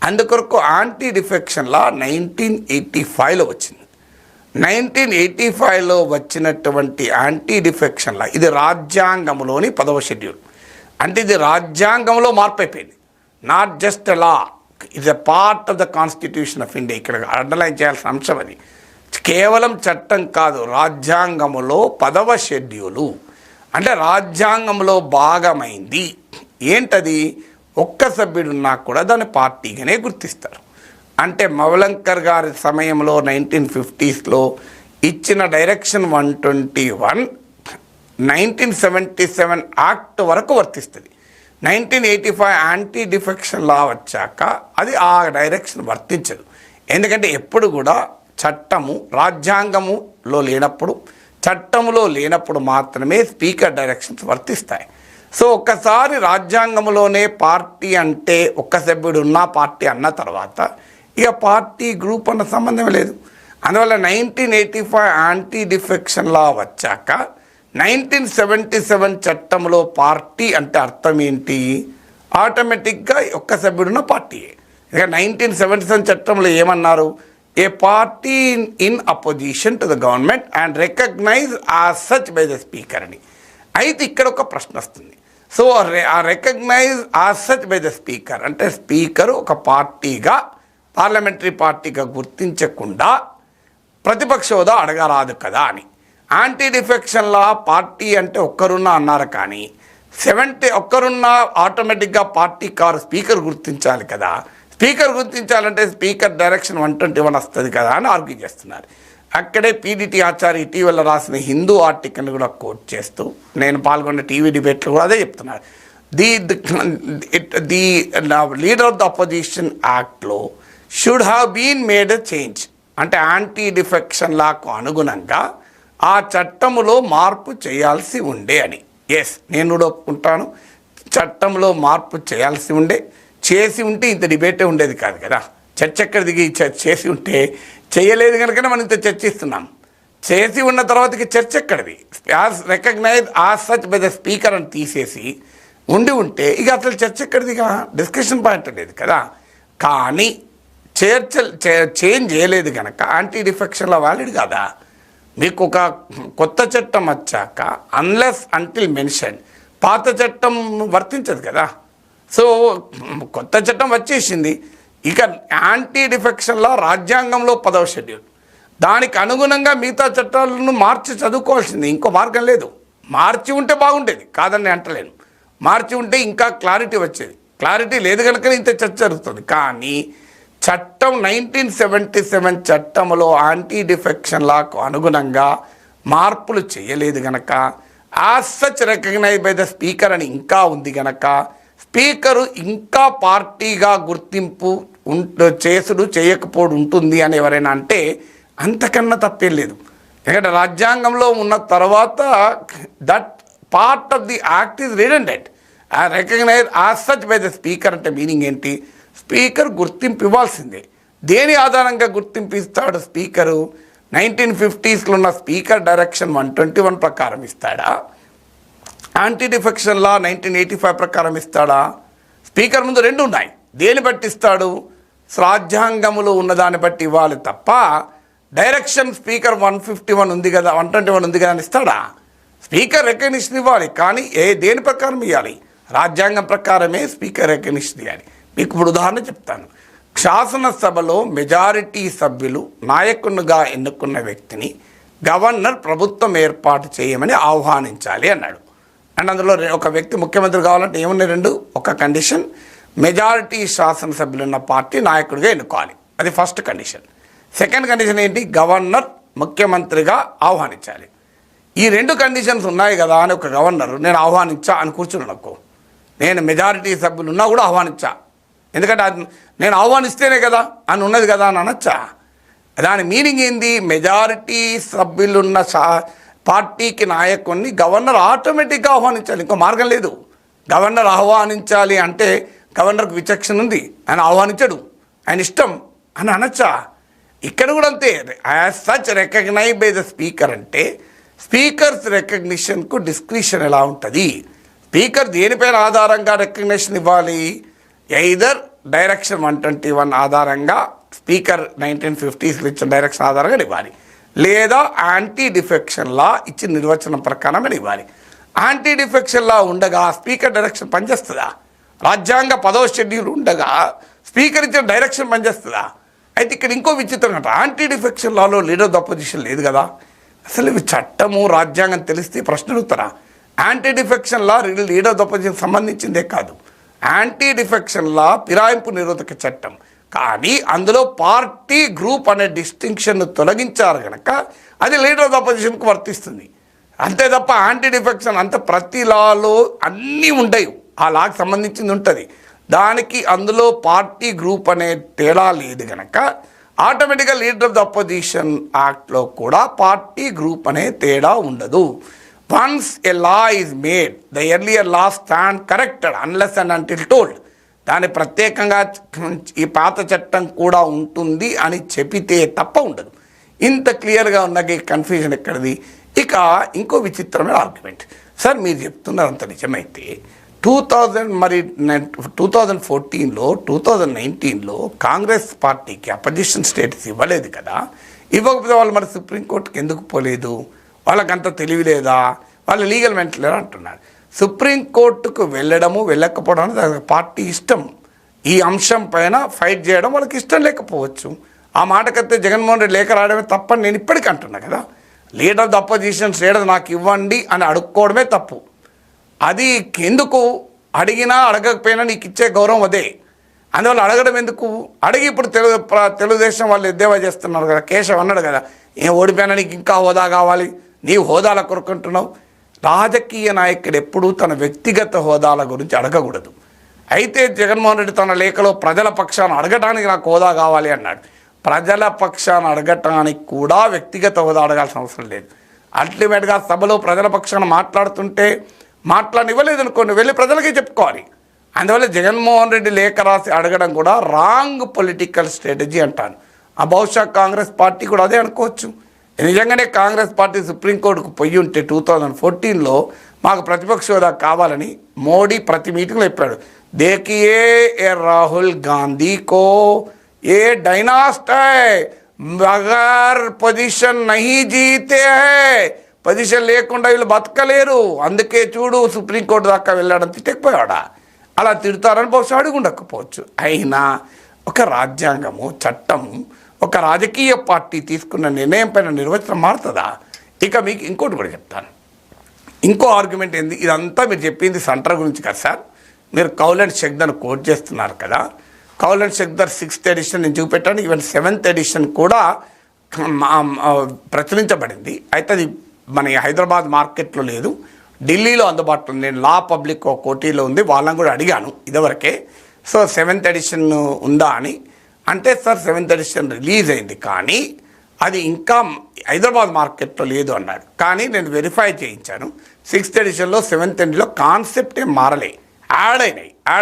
అందుకొరకు యాంటీ డిఫెక్షన్ లా 1985లో వచ్చింది. 1985లో వచ్చినటువంటి యాంటీ డిఫెక్షన్ లా ఇది రాజ్యాంగంలోని 10వ షెడ్యూల్. అంటే ఇది రాజ్యాంగంలో మార్పు అయిపోయింది. Not just law, it's a part of the constitution of India. ఇక్కడ అండర్లైన్ చేయాల్సిన అంశం అది. కేవలం చట్టం కాదు, రాజ్యాంగంలో 10వ షెడ్యూలు అంటే రాజ్యాంగంలో భాగమైంది. ఏంటది? ఒక్క సభ్యుడున్నా కూడా దాన్ని పార్టీగానే గుర్తిస్తారు. అంటే మవలంకర్ గారి సమయంలో 1950స్లో ఇచ్చిన డైరెక్షన్ 121 1977 యాక్ట్ వరకు వర్తిస్తుంది. 1985 యాంటీ డిఫెక్షన్ లా వచ్చాక అది ఆ డైరెక్షన్ వర్తించదు. ఎందుకంటే ఎప్పుడు కూడా చట్టము రాజ్యాంగములో లేనప్పుడు, చట్టములో లేనప్పుడు మాత్రమే స్పీకర్ డైరెక్షన్స్ వర్తిస్తాయి. సో ఒక్కసారి రాజ్యాంగంలోనే పార్టీ అంటే ఒక్క సభ్యుడు ఉన్న పార్టీ అన్న తర్వాత ఇక పార్టీ గ్రూప్ అన్న సంబంధం లేదు. అందువల్ల 1985 యాంటీ డిఫెక్షన్ లా వచ్చాక 1977 చట్టంలో పార్టీ అంటే అర్థం ఏంటి? ఆటోమేటిక్గా ఒక్క సభ్యుడున్న పార్టీ. ఇక 1977 చట్టంలో ఏమన్నారు? A party in opposition to the government and recognize as such by the speaker అని. అయితే ఇక్కడ ఒక ప్రశ్న వస్తుంది. సో ఆ recognize as such by the speaker అంటే స్పీకరు ఒక పార్టీగా, పార్లమెంటరీ పార్టీగా గుర్తించకుండా ప్రతిపక్ష హోదా అడగరాదు కదా అని. యాంటీ డిఫెక్షన్ లా పార్టీ అంటే ఒక్కరున్నా అన్నారు, కానీ ఒక్కరున్నా ఆటోమేటిక్గా పార్టీ కారు స్పీకర్ గుర్తించాలి కదా. స్పీకర్ గుర్తించాలంటే స్పీకర్ డైరెక్షన్ 121 వస్తుంది కదా అని ఆర్గ్యూ చేస్తున్నారు. అక్కడే పీడిటి ఆచార్య ఇటీవల రాసిన హిందూ ఆర్టికల్ని కూడా కోట్ చేస్తూ, నేను పాల్గొన్న టీవీ డిబేట్లో కూడా అదే చెప్తున్నారు. The leader of the opposition యాక్ట్లో should have been made a change. అంటే యాంటీ డిఫెక్షన్ లాకు అనుగుణంగా ఆ చట్టములో మార్పు చేయాల్సి ఉండే అని. ఎస్, నేను కూడా ఒప్పుకుంటాను, చట్టంలో మార్పు చేయాల్సి ఉండే. చేసి ఉంటే ఇంత డిబేటే ఉండేది కాదు కదా. చర్చ ఎక్కడ దిగి చేసి ఉంటే, చేయలేదు కనుకనే మనం ఇంత చర్చిస్తున్నాం. చేసి ఉన్న తర్వాతకి చర్చ ఎక్కడిది? As recognise as such by the speaker అని తీసేసి ఉంటే ఇక అసలు చర్చ ఎక్కడిదిగా, డిస్కషన్ పాయింట్ లేదు కదా. కానీ చేంజ్ చేయలేదు కనుక యాంటీ డిఫెక్షన్లో వ్యాలిడ్ కాదా? మీకు ఒక కొత్త చట్టం వచ్చాక అన్లెస్ అంటిల్ మెన్షన్ పాత చట్టం వర్తించదు కదా. సో కొత్త చట్టం వచ్చేసింది. ఇక యాంటీ డిఫెక్షన్లో రాజ్యాంగంలో 10వ షెడ్యూల్, దానికి అనుగుణంగా మిగతా చట్టాలను మార్చి చదువుకోవాల్సింది, ఇంకో మార్గం లేదు. మార్చి ఉంటే బాగుండేది, కాదని అంటలేను. మార్చి ఉంటే ఇంకా క్లారిటీ వచ్చేది. క్లారిటీ లేదు కనుక ఇంత చర్చ జరుగుతుంది. కానీ చట్టం 1977 చట్టంలో యాంటీ డిఫెక్షన్ లాకు అనుగుణంగా మార్పులు చేయలేదు గనక, as such recognise by the speaker అని ఇంకా ఉంది గనక, స్పీకరు ఇంకా పార్టీగా గుర్తింపు చేసుడు చేయకపోవడం ఉంటుంది అని ఎవరైనా అంటే అంతకన్నా తప్పేం లేదు. ఎందుకంటే రాజ్యాంగంలో ఉన్న తర్వాత that part of the act is redundant. Recognise as such by the speaker అంటే మీనింగ్ ఏంటి? స్పీకర్ గుర్తింపు ఇవ్వాల్సిందే. దేని ఆధారంగా గుర్తింపు ఇస్తాడు స్పీకరు? 1950స్లో ఉన్న స్పీకర్ డైరెక్షన్ 121 ప్రకారం ఇస్తాడా? యాంటీ డిఫెక్షన్ లా 1985 ప్రకారం ఇస్తాడా? స్పీకర్ ముందు రెండు ఉన్నాయి. దేని బట్టి ఇస్తాడు? రాజ్యాంగంలో ఉన్నదాన్ని బట్టి ఇవ్వాలి తప్ప డైరెక్షన్ స్పీకర్ 151 ఉంది కదా, 121 ఉంది కదా అని ఇస్తాడా? స్పీకర్ రికగ్నిషన్ ఇవ్వాలి, కానీ దేని ప్రకారం ఇవ్వాలి? రాజ్యాంగం ప్రకారమే స్పీకర్ రికగ్నిషన్ ఇవ్వాలి. మీకు ఇప్పుడు ఉదాహరణ చెప్తాను. శాసనసభలో మెజారిటీ సభ్యులు నాయకునిగా ఎన్నుకున్న వ్యక్తిని గవర్నర్ ప్రభుత్వం ఏర్పాటు చేయమని ఆహ్వానించాలి అన్నాడు. అండ్ అందులో ఒక వ్యక్తి ముఖ్యమంత్రి కావాలంటే ఏమున్నాయి? రెండు. ఒక కండిషన్, మెజారిటీ శాసనసభ్యులు ఉన్న పార్టీ నాయకుడిగా ఎన్నుకోవాలి, అది ఫస్ట్ కండిషన్. సెకండ్ కండిషన్ ఏంటి? గవర్నర్ ముఖ్యమంత్రిగా ఆహ్వానించాలి. ఈ 2 కండిషన్స్ ఉన్నాయి కదా అని ఒక గవర్నర్ నేను ఆహ్వానించా అని కూర్చున్నాను అనుకో, నేను మెజారిటీ సభ్యులు ఉన్నా కూడా ఆహ్వానించా, ఎందుకంటే అది నేను ఆహ్వానిస్తేనే కదా అని ఉన్నది కదా అని అనొచ్చా? దాని మీనింగ్ ఏంది? మెజారిటీ సభ్యులున్న పార్టీకి నాయకుడిని గవర్నర్ ఆటోమేటిక్గా ఆహ్వానించాలి, ఇంకో మార్గం లేదు. గవర్నర్ ఆహ్వానించాలి అంటే గవర్నర్కి విచక్షణ ఉంది, ఆయన ఆహ్వానించడు, ఆయన ఇష్టం అని అనొచ్చా? ఇక్కడ కూడా అంతే. As such recognise by the speaker అంటే స్పీకర్స్ రికగ్నిషన్కు డిస్క్రిషన్ ఎలా ఉంటుంది? స్పీకర్ దేనిపైన ఆధారంగా రికగ్నిషన్ ఇవ్వాలి? ఎయిదర్ డైరెక్షన్ 121 ఆధారంగా, స్పీకర్ 1950s ఇచ్చిన డైరెక్షన్ ఆధారంగా ఇవ్వాలి, లేదా యాంటీ డిఫెక్షన్ లా ఇచ్చిన నిర్వచనం ప్రకారమే ఇవ్వాలి. యాంటీ డిఫెక్షన్ లా ఉండగా స్పీకర్ డైరెక్షన్ పనిచేస్తుందా? రాజ్యాంగ 10వ షెడ్యూల్ ఉండగా స్పీకర్ ఇచ్చిన డైరెక్షన్ పనిచేస్తుందా? అయితే ఇక్కడ ఇంకో విచిత్రం అంటే యాంటీ డిఫెక్షన్ లాలో లీడర్ ఆఫ్ అపోజిషన్ లేదు కదా. అసలు ఇవి చట్టము రాజ్యాంగం తెలిస్తే ప్రశ్న అడుగుతారా? Anti defection law leader of opposition సంబంధించిందే కాదు. యాంటీ డిఫెక్షన్ లా ఫిరాయింపు నిరోధక చట్టం, కానీ అందులో పార్టీ గ్రూప్ అనే డిస్టింక్షన్ను తొలగించారు కనుక అది లీడర్ ఆఫ్ అపోజిషన్కు వర్తిస్తుంది. అంతే తప్ప యాంటీ డిఫెక్షన్ అంత ప్రతి లాలో అన్నీ ఉండవు, ఆ లాకి సంబంధించింది ఉంటుంది. దానికి అందులో పార్టీ గ్రూప్ అనే తేడా లేదు కనుక ఆటోమేటిక్గా లీడర్ ఆఫ్ ద అపోజిషన్ యాక్ట్లో కూడా పార్టీ గ్రూప్ అనే తేడా ఉండదు. Once a law is made the earlier law stand corrected unless and until told. దాని ప్రత్యేకంగా ఈ పాత చట్టం కూడా ఉంటుంది అని చెబితే తప్ప ఉండదు. ఇంత క్లియర్గా ఉన్న కన్ఫ్యూజన్ ఎక్కడిది? ఇక ఇంకో విచిత్రమైన ఆర్గ్యుమెంట్. సార్ మీరు చెప్తున్నారు అంత నిజమైతే 2014లో 2019లో కాంగ్రెస్ పార్టీకి అపోజిషన్ స్టేటస్ ఇవ్వలేదు కదా, ఇవ్వకపోతే వాళ్ళు మరి సుప్రీంకోర్టుకి ఎందుకు పోలేదు? వాళ్ళకంత తెలివి లేదా? వాళ్ళు లీగల్ మెంటల్ లేరా అంటున్నారు. సుప్రీంకోర్టుకు వెళ్ళడము వెళ్ళకపోవడం అనేది పార్టీ ఇష్టం. ఈ అంశం పైన ఫైట్ చేయడం వాళ్ళకి ఇష్టం లేకపోవచ్చు. ఆ మాటకైతే జగన్మోహన్ రెడ్డి లేఖ రాయడమే తప్పని నేను ఇప్పటికీ అంటున్నా కదా. Leader of the opposition status నాకు ఇవ్వండి అని అడుక్కోవడమే తప్పు. అది ఎందుకు? అడిగినా అడగకపోయినా నీకు ఇచ్చే గౌరవం అదే. అందువల్ల అడగడం ఎందుకు? అడిగి ఇప్పుడు తెలుగుదేశం వాళ్ళు ఎద్దేవా చేస్తున్నారు కదా. కేశవ్ అన్నాడు కదా, ఏం ఓడిపోయినా నీకు ఇంకా హోదా కావాలి, నీ హోదాల కొరుకుంటున్నావు. రాజకీయ నాయకుడు ఎప్పుడూ తన వ్యక్తిగత హోదాల గురించి అడగకూడదు. అయితే జగన్మోహన్ రెడ్డి తన లేఖలో ప్రజల పక్షాన అడగటానికి నాకు హోదా కావాలి అన్నాడు. ప్రజల పక్షాన అడగటానికి కూడా వ్యక్తిగత హోదా అడగాల్సిన అవసరం లేదు. అల్టిమేట్గా సభలో ప్రజల పక్షాన మాట్లాడుతుంటే మాట్లాడివ్వలేదు అనుకోండి, వెళ్ళి ప్రజలకే చెప్పుకోవాలి. అందువల్ల జగన్మోహన్ రెడ్డి లేఖ రాసి అడగడం కూడా రాంగ్ పొలిటికల్ స్ట్రాటజీ అంటాను. ఆ బహుశా కాంగ్రెస్ పార్టీ కూడా అదే అనుకోవచ్చు. నిజంగానే కాంగ్రెస్ పార్టీ సుప్రీంకోర్టుకు పోయి ఉంటే 2014లో మాకు ప్రతిపక్ష హోదా కావాలని మోడీ ప్రతి మీటింగ్లో చెప్పాడు. దేకియే ఏ రాహుల్ గాంధీ కో ఏ డైనాస్ట్ హై, మగర్ పొజిషన్ నహీ జీతే హై, పొజిషన్ లేకుండా వీళ్ళు బతకలేరు, అందుకే చూడు సుప్రీంకోర్టు దాకా వెళ్ళాడని తిట్టకపోయాడా? అలా తిడతారని బహుశా అడిగి ఉండకపోవచ్చు. అయినా ఒక రాజ్యాంగము చట్టము ఒక రాజకీయ పార్టీ తీసుకున్న నిర్ణయం పైన నిర్వచనం మారుతుందా? ఇక మీకు ఇంకోటి కూడా చెప్తాను. ఇంకో ఆర్గ్యుమెంట్ ఏంది? ఇదంతా మీరు చెప్పింది సెంటర్ గురించి కదా సార్. మీరు కౌల్ అండ్ షెక్దర్ను కోట్ చేస్తున్నారు కదా. Kaul and Shakdher 6th edition నేను చూపెట్టాను. ఈవెన్ 7th ఎడిషన్ కూడా ప్రచురించబడింది. అయితే అది మన హైదరాబాద్ మార్కెట్లో లేదు, ఢిల్లీలో అందుబాటులో ఉంది. నేను లా పబ్లిక్ కోటీలో ఉంది, వాళ్ళని కూడా అడిగాను ఇదివరకే. సో 7th ఎడిషన్ ఉందా అని అంటే, సార్ 7th ఎడిషన్ రిలీజ్ అయింది కానీ అది ఇంకా హైదరాబాద్ మార్కెట్లో లేదు అన్నాడు. కానీ నేను వెరిఫై చేయించాను. 6th ఎడిషన్లో 7th ఎడిషన్లో కాన్సెప్ట్ ఏం మారలే, యాడ్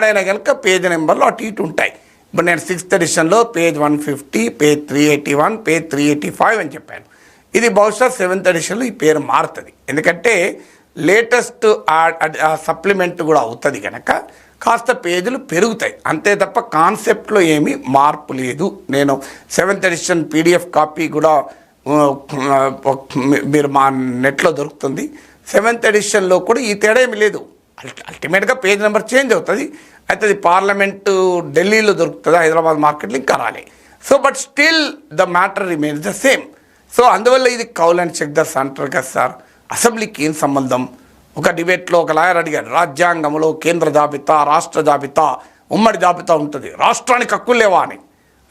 అయినాయి కనుక పేజ్ నెంబర్లో అటు ఇటు ఉంటాయి. ఇప్పుడు నేను 6th ఎడిషన్లో పేజ్ 150, పేజ్ 381, పేజ్ 385 అని చెప్పాను. ఇది బహుశా 7th ఎడిషన్లో ఈ పేరు మారుతుంది, ఎందుకంటే లేటెస్ట్ సప్లిమెంట్ కూడా అవుతుంది కనుక కాస్త పేజీలు పెరుగుతాయి అంతే తప్ప కాన్సెప్ట్లో ఏమీ మార్పు లేదు. నేను 7th ఎడిషన్ PDF కాపీ కూడా మీరు మా నెట్లో దొరుకుతుంది. 7th ఎడిషన్లో కూడా ఈ తేడా ఏమి లేదు. అల్టిమేట్గా పేజ్ నెంబర్ చేంజ్ అవుతుంది. అయితే అది పార్లమెంటు ఢిల్లీలో దొరుకుతుంది, హైదరాబాద్ మార్కెట్లో ఇంకా రాలే. So but still the matter remains the same. So అందువల్ల ఇది కౌల్ అండ్ షెక్దర్స్ అంటారు కదా సార్. అసెంబ్లీకి ఏం సంబంధం? ఒక డిబేట్లో ఒక లాయర్ అడిగాడు, రాజ్యాంగంలో కేంద్ర జాబితా, రాష్ట్ర జాబితా, ఉమ్మడి జాబితా ఉంటుంది, రాష్ట్రానికి హక్కులు లేవా అని.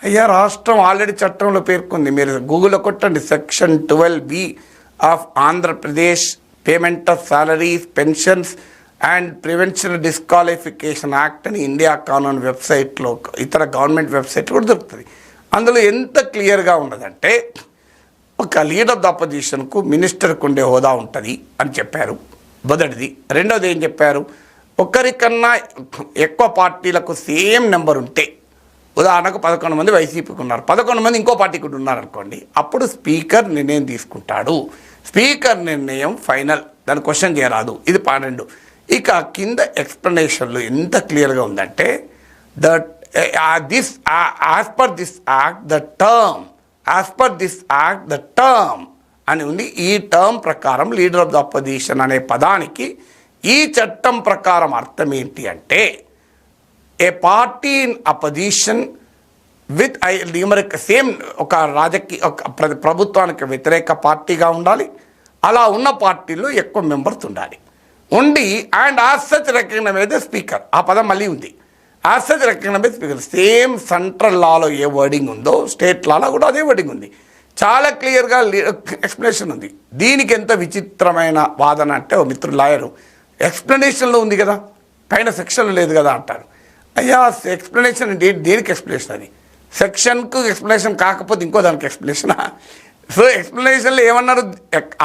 అయ్యా, రాష్ట్రం ఆల్రెడీ చట్టంలో పేర్కొంది. మీరు గూగుల్లో కొట్టండి, section 12B of Andhra Pradesh payment of salaries, pensions and prevention disqualification act అని ఇండియా కానూన్ వెబ్సైట్లో, ఇతర గవర్నమెంట్ వెబ్సైట్ కూడా దొరుకుతుంది. అందులో ఎంత క్లియర్గా ఉన్నదంటే ఒక లీడర్ ఆఫ్ ద అపోజిషన్కు మినిస్టర్కు ఉండే హోదా ఉంటుంది అని చెప్పారు, మొదటిది. రెండోది ఏం చెప్పారు, ఒకరికన్నా ఎక్కువ పార్టీలకు సేమ్ నెంబర్ ఉంటే, ఉదాహరణకు 11 మంది వైసీపీకి ఉన్నారు, 11 మంది ఇంకో పార్టీకి ఉన్నారు అనుకోండి, అప్పుడు స్పీకర్ నిర్ణయం తీసుకుంటాడు. స్పీకర్ నిర్ణయం ఫైనల్, దాన్ని క్వశ్చన్ చేయరాదు. ఇది 12. ఇక కింద ఎక్స్ప్లెనేషన్లు ఎంత క్లియర్గా ఉందంటే, as per this act the term, as per this act the term అని ఉంది. ఈ టర్మ్ ప్రకారం లీడర్ ఆఫ్ ద అపోజిషన్ అనే పదానికి ఈ చట్టం ప్రకారం అర్థం ఏంటి అంటే, a party in opposition with numeric same, ఒక ప్రభుత్వానికి వ్యతిరేక పార్టీగా ఉండాలి, అలా ఉన్న పార్టీలో ఎక్కువ మెంబర్స్ ఉండాలి, ఉండి and as such recognise the speaker, ఆ పదం మళ్ళీ ఉంది, as such recognise speaker. Same central లాలో ఏ వర్డింగ్ ఉందో స్టేట్ లాలో కూడా అదే వర్డింగ్ ఉంది. చాలా క్లియర్గా ఎక్స్ప్లెనేషన్ ఉంది. దీనికి ఎంత విచిత్రమైన వాదన అంటే, ఓ మిత్రుడు లాయరు, ఎక్స్ప్లెనేషన్లో ఉంది కదా, పైన సెక్షన్లో లేదు కదా అంటారు. అయ్యా ఎక్స్ప్లెనేషన్ దేనికి ఎక్స్ప్లెనేషన్? అది సెక్షన్కు ఎక్స్ప్లెనేషన్ కాకపోతే ఇంకో దానికి ఎక్స్ప్లెనేషనా? సో ఎక్స్ప్లెనేషన్లో ఏమన్నారు,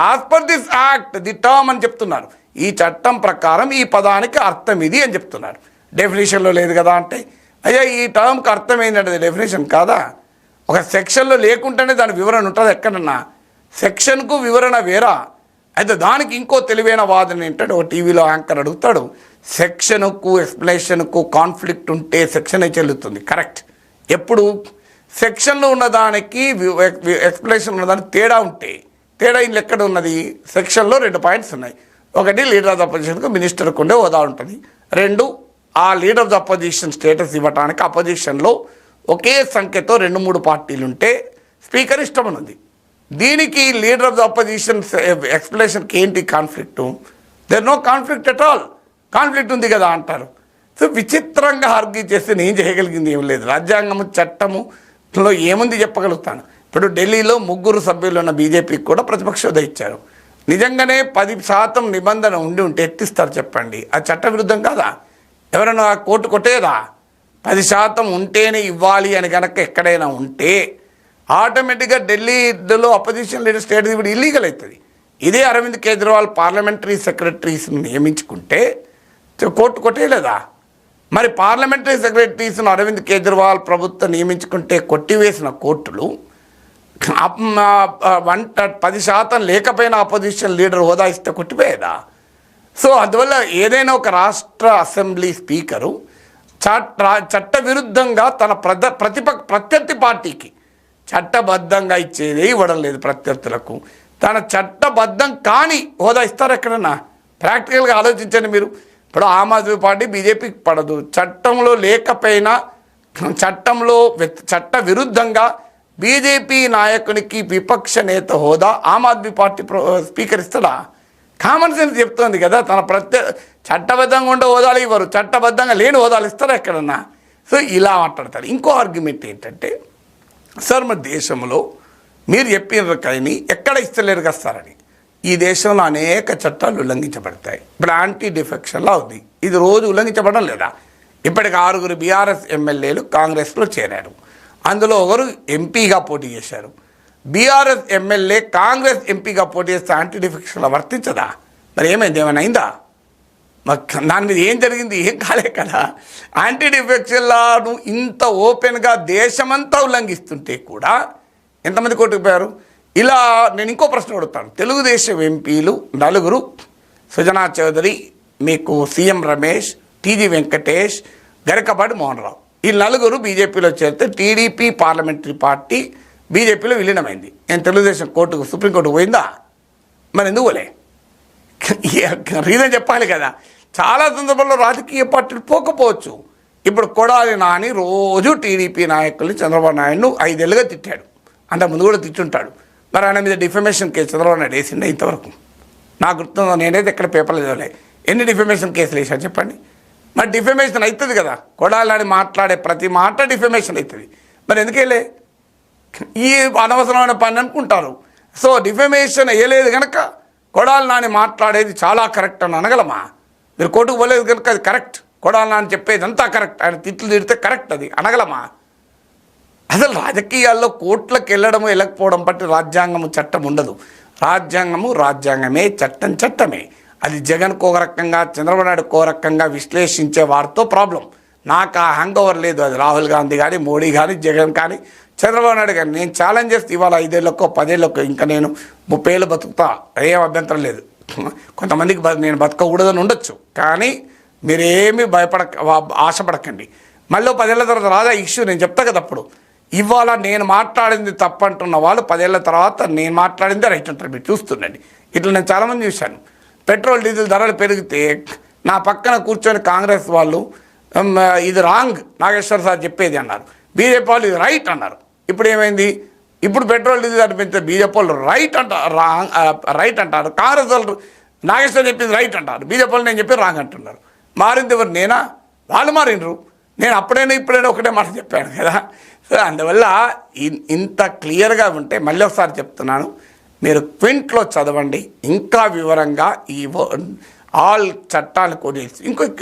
as per this act the term అని చెప్తున్నారు. ఈ చట్టం ప్రకారం ఈ పదానికి అర్థం ఇది అని చెప్తున్నారు. డెఫినేషన్లో లేదు కదా అంటే, అయ్యా ఈ టర్మ్కి అర్థం ఏంటంటే డెఫినేషన్ కాదా? ఒక సెక్షన్లో లేకుండానే దాని వివరణ ఉంటుంది ఎక్కడన్నా, సెక్షన్కు వివరణ వేరా. అయితే దానికి ఇంకో తెలివైన వాదన ఏంటంటే, ఒక టీవీలో యాంకర్ అడుగుతాడు, సెక్షన్కు ఎక్స్ప్లెనేషన్కు కాన్ఫ్లిక్ట్ ఉంటే సెక్షనే చెల్లుతుంది. కరెక్ట్. ఎప్పుడు సెక్షన్లో ఉన్నదానికి ఎక్స్ప్లెనేషన్ ఉన్నదానికి తేడా ఉంటే, తేడా ఇల్లు ఎక్కడ ఉన్నది? సెక్షన్లో 2 పాయింట్స్ ఉన్నాయి. ఒకటి, లీడర్ ఆఫ్ ద అపోజిషన్కు మినిస్టర్కు ఉండే హోదా ఉంటుంది. 2, ఆ leader of the opposition status ఇవ్వడానికి అపోజిషన్లో ఒకే సంఖ్యతో 2-3 పార్టీలు ఉంటే స్పీకర్ ఇష్టం ఉంది. దీనికి లీడర్ ఆఫ్ ద అపోజిషన్ ఎక్స్ప్లెనేషన్కి ఏంటి conflict? There no conflict at all. Conflict ఉంది కదా అంటారు. సో విచిత్రంగా ఆర్గ్యూ చేస్తే నేను చేయగలిగింది ఏం లేదు. రాజ్యాంగము చట్టములో ఏముంది చెప్పగలుగుతాను. ఇప్పుడు ఢిల్లీలో 3 సభ్యులు ఉన్న బీజేపీకి కూడా ప్రతిపక్ష హోదా ఇచ్చారు. నిజంగానే 10% నిబంధన ఉంటే ఎత్తిస్తారు చెప్పండి, అది చట్టవిరుద్ధం కాదా? ఎవరైనా కోర్టు కొట్టేదా? 10% ఉంటేనే ఇవ్వాలి అని కనుక ఎక్కడైనా ఉంటే ఆటోమేటిక్గా ఢిల్లీలో అపోజిషన్ లీడర్ స్టేట్ ఇప్పుడు ఇల్లీగల్ అవుతుంది. ఇదే అరవింద్ కేజ్రీవాల్ పార్లమెంటరీ సెక్రటరీస్ని నియమించుకుంటే కోర్టు కొట్టేయలేదా? మరి పార్లమెంటరీ సెక్రటరీస్ను అరవింద్ కేజ్రీవాల్ ప్రభుత్వం నియమించుకుంటే కొట్టివేసిన కోర్టులు 10% లేకపోయినా అపోజిషన్ లీడర్ హోదా ఇస్తే కొట్టిపోయేదా? సో అందువల్ల ఏదైనా ఒక రాష్ట్ర అసెంబ్లీ స్పీకరు చట్టవిరుద్ధంగా తన ప్రత్యర్థి పార్టీకి చట్టబద్ధంగా ఇచ్చేదే ఇవ్వడం లేదు. ప్రత్యర్థులకు తన చట్టబద్ధం కానీ హోదా ఇస్తారు ఎక్కడన్నా? ప్రాక్టికల్గా ఆలోచించండి మీరు. ఇప్పుడు ఆమ్ ఆద్మీ పార్టీ బీజేపీకి పడదు, చట్టంలో లేకపోయినా చట్ట విరుద్ధంగా బీజేపీ నాయకునికి విపక్ష నేత హోదా ఆమ్ ఆద్మీ పార్టీ స్పీకర్ ఇస్తాడా? కామన్ సెన్స్ చెప్తోంది కదా. తన చట్టబద్ధంగా ఉండే హోదాలు ఇవ్వరు, చట్టబద్ధంగా లేని హోదాలు ఇస్తారా ఎక్కడన్నా? సో ఇలా మాట్లాడతారు. ఇంకో ఆర్గ్యుమెంట్ ఏంటంటే, సార్ మన దేశంలో మీరు చెప్పిన కానీ ఎక్కడ ఇస్తలేరు కస్తారని. ఈ దేశంలో అనేక చట్టాలు ఉల్లంఘించబడతాయి. ఇప్పుడు యాంటీ డిఫెక్షన్ లా ఉంది, ఇది రోజు ఉల్లంఘించబడడం లేదా? ఇప్పటికి 6 బీఆర్ఎస్ ఎమ్మెల్యేలు కాంగ్రెస్లో చేరారు. అందులో ఒకరు ఎంపీగా పోటీ చేశారు. బీఆర్ఎస్ ఎమ్మెల్యే కాంగ్రెస్ ఎంపీగా పోటీ చేస్తే యాంటీ డిఫెక్షన్లో వర్తించదా? మరి ఏమైంది? ఏమైనా అయిందా? దాని మీద ఏం జరిగింది? ఏం కాలే కదా. యాంటీ డిఫెక్షన్లను ఇంత ఓపెన్గా దేశమంతా ఉల్లంఘిస్తుంటే కూడా ఎంతమంది కొట్టుకుపోయారు? ఇలా నేను ఇంకో ప్రశ్న అడుగుతాను. తెలుగుదేశం ఎంపీలు 4, సుజనా చౌదరి, మీకు సీఎం రమేష్, టీజీ వెంకటేష్, గరికపాటి మోహన్ రావు, ఈ 4 బీజేపీలో చేరితే టీడీపీ పార్లమెంటరీ పార్టీ బీజేపీలో విలీనమైంది. నేను తెలుగుదేశం సుప్రీంకోర్టుకు పోయిందా? మరి ఎందుకు పోలే? రీజన్ చెప్పాలి కదా. చాలా సందర్భాల్లో రాజకీయ పార్టీలు పోకపోవచ్చు. ఇప్పుడు కొడాలి నాని రోజు టీడీపీ నాయకుల్ని చంద్రబాబు నాయుడును 5 ఏళ్ళుగా తిట్టాడు, అంతకుముందు కూడా తిట్టుంటాడు. మరి ఆయన మీద డిఫమేషన్ కేసు చంద్రబాబు నాయుడు వేసిండే ఇంతవరకు నాకు గుర్తుందో? నేనైతే ఎక్కడ పేపర్లు చదవలే. ఎన్ని డిఫమేషన్ కేసులు వేసారు చెప్పండి? మరి డిఫమేషన్ అవుతుంది కదా. కొడాలి నాని మాట్లాడే ప్రతి మాట డిఫమేషన్ అవుతుంది. మరి ఎందుకెళ్ళే? ఈ అనవసరమైన పని అనుకుంటారు. సో డిఫమేషన్ వేయలేదు కనుక కొడాలి నాని మాట్లాడేది చాలా కరెక్ట్ అని అనగలమా? మీరు కోర్టుకు పోలేదు కనుక అది కరెక్ట్, కొడాలి నాని చెప్పేది అంతా కరెక్ట్, ఆయన తిట్లు తిడితే కరెక్ట్ అది అనగలమా? అసలు రాజకీయాల్లో కోర్టులకు వెళ్ళడము వెళ్ళకపోవడం బట్టి రాజ్యాంగము చట్టం ఉండదు. రాజ్యాంగము రాజ్యాంగమే, చట్టం చట్టమే. అది జగన్కు ఒక రకంగా, చంద్రబాబు నాయుడుకు ఒక రకంగా విశ్లేషించే వారితో ప్రాబ్లం. నాకు ఆ హ్యాంగ్ ఓవర్ లేదు. అది రాహుల్ గాంధీ కానీ, మోడీ కానీ, జగన్ కానీ, చంద్రబాబు నాయుడు కానీ. నేను ఛాలెంజ్ చేస్తే ఇవాళ 5 ఏళ్ళకో 10 ఏళ్ళకో ఇంకా నేను 30 ఏళ్ళు బతుకుతా, ఏం అభ్యంతరం లేదు. కొంతమందికి నేను బతకకూడదని ఉండొచ్చు, కానీ మీరేమీ ఆశపడకండి. మళ్ళీ 10 ఏళ్ళ తర్వాత రాదా ఇష్యూ, నేను చెప్తా కదా అప్పుడు. ఇవాళ నేను మాట్లాడింది తప్పంటున్న వాళ్ళు 10 ఏళ్ళ తర్వాత నేను మాట్లాడిందే రైట్ అంటారు. మీరు చూస్తుండండి. ఇట్లా నేను చాలామంది చూశాను. పెట్రోల్ డీజిల్ ధరలు పెరిగితే నా పక్కన కూర్చొని కాంగ్రెస్ వాళ్ళు ఇది రాంగ్ నాగేశ్వర్ సార్ చెప్పేది అన్నారు, బీజేపీ వాళ్ళు ఇది రైట్ అన్నారు. ఇప్పుడు ఏమైంది? ఇప్పుడు పెట్రోల్ డీజిల్ ధర పెంచితే బీజేపీ వాళ్ళు రైట్ అంటారు, కాంగ్రెస్ వాళ్ళు నాగేశ్వర్ చెప్పింది రైట్ అంటారు, బీజేపీ వాళ్ళు నేను చెప్పి రాంగ్ అంటున్నారు. మారింది ఎవరు? నేనా? వాళ్ళు మారిండ్రు. నేను అప్పుడైనా ఇప్పుడైనా ఒకటే మాట చెప్పాను కదా. సో అందువల్ల ఇంత క్లియర్గా ఉంటే మళ్ళీ ఒకసారి చెప్తున్నాను, మీరు క్వింట్లో చదవండి ఇంకా వివరంగా ఈ ఆల్ చట్టాలు కూడా.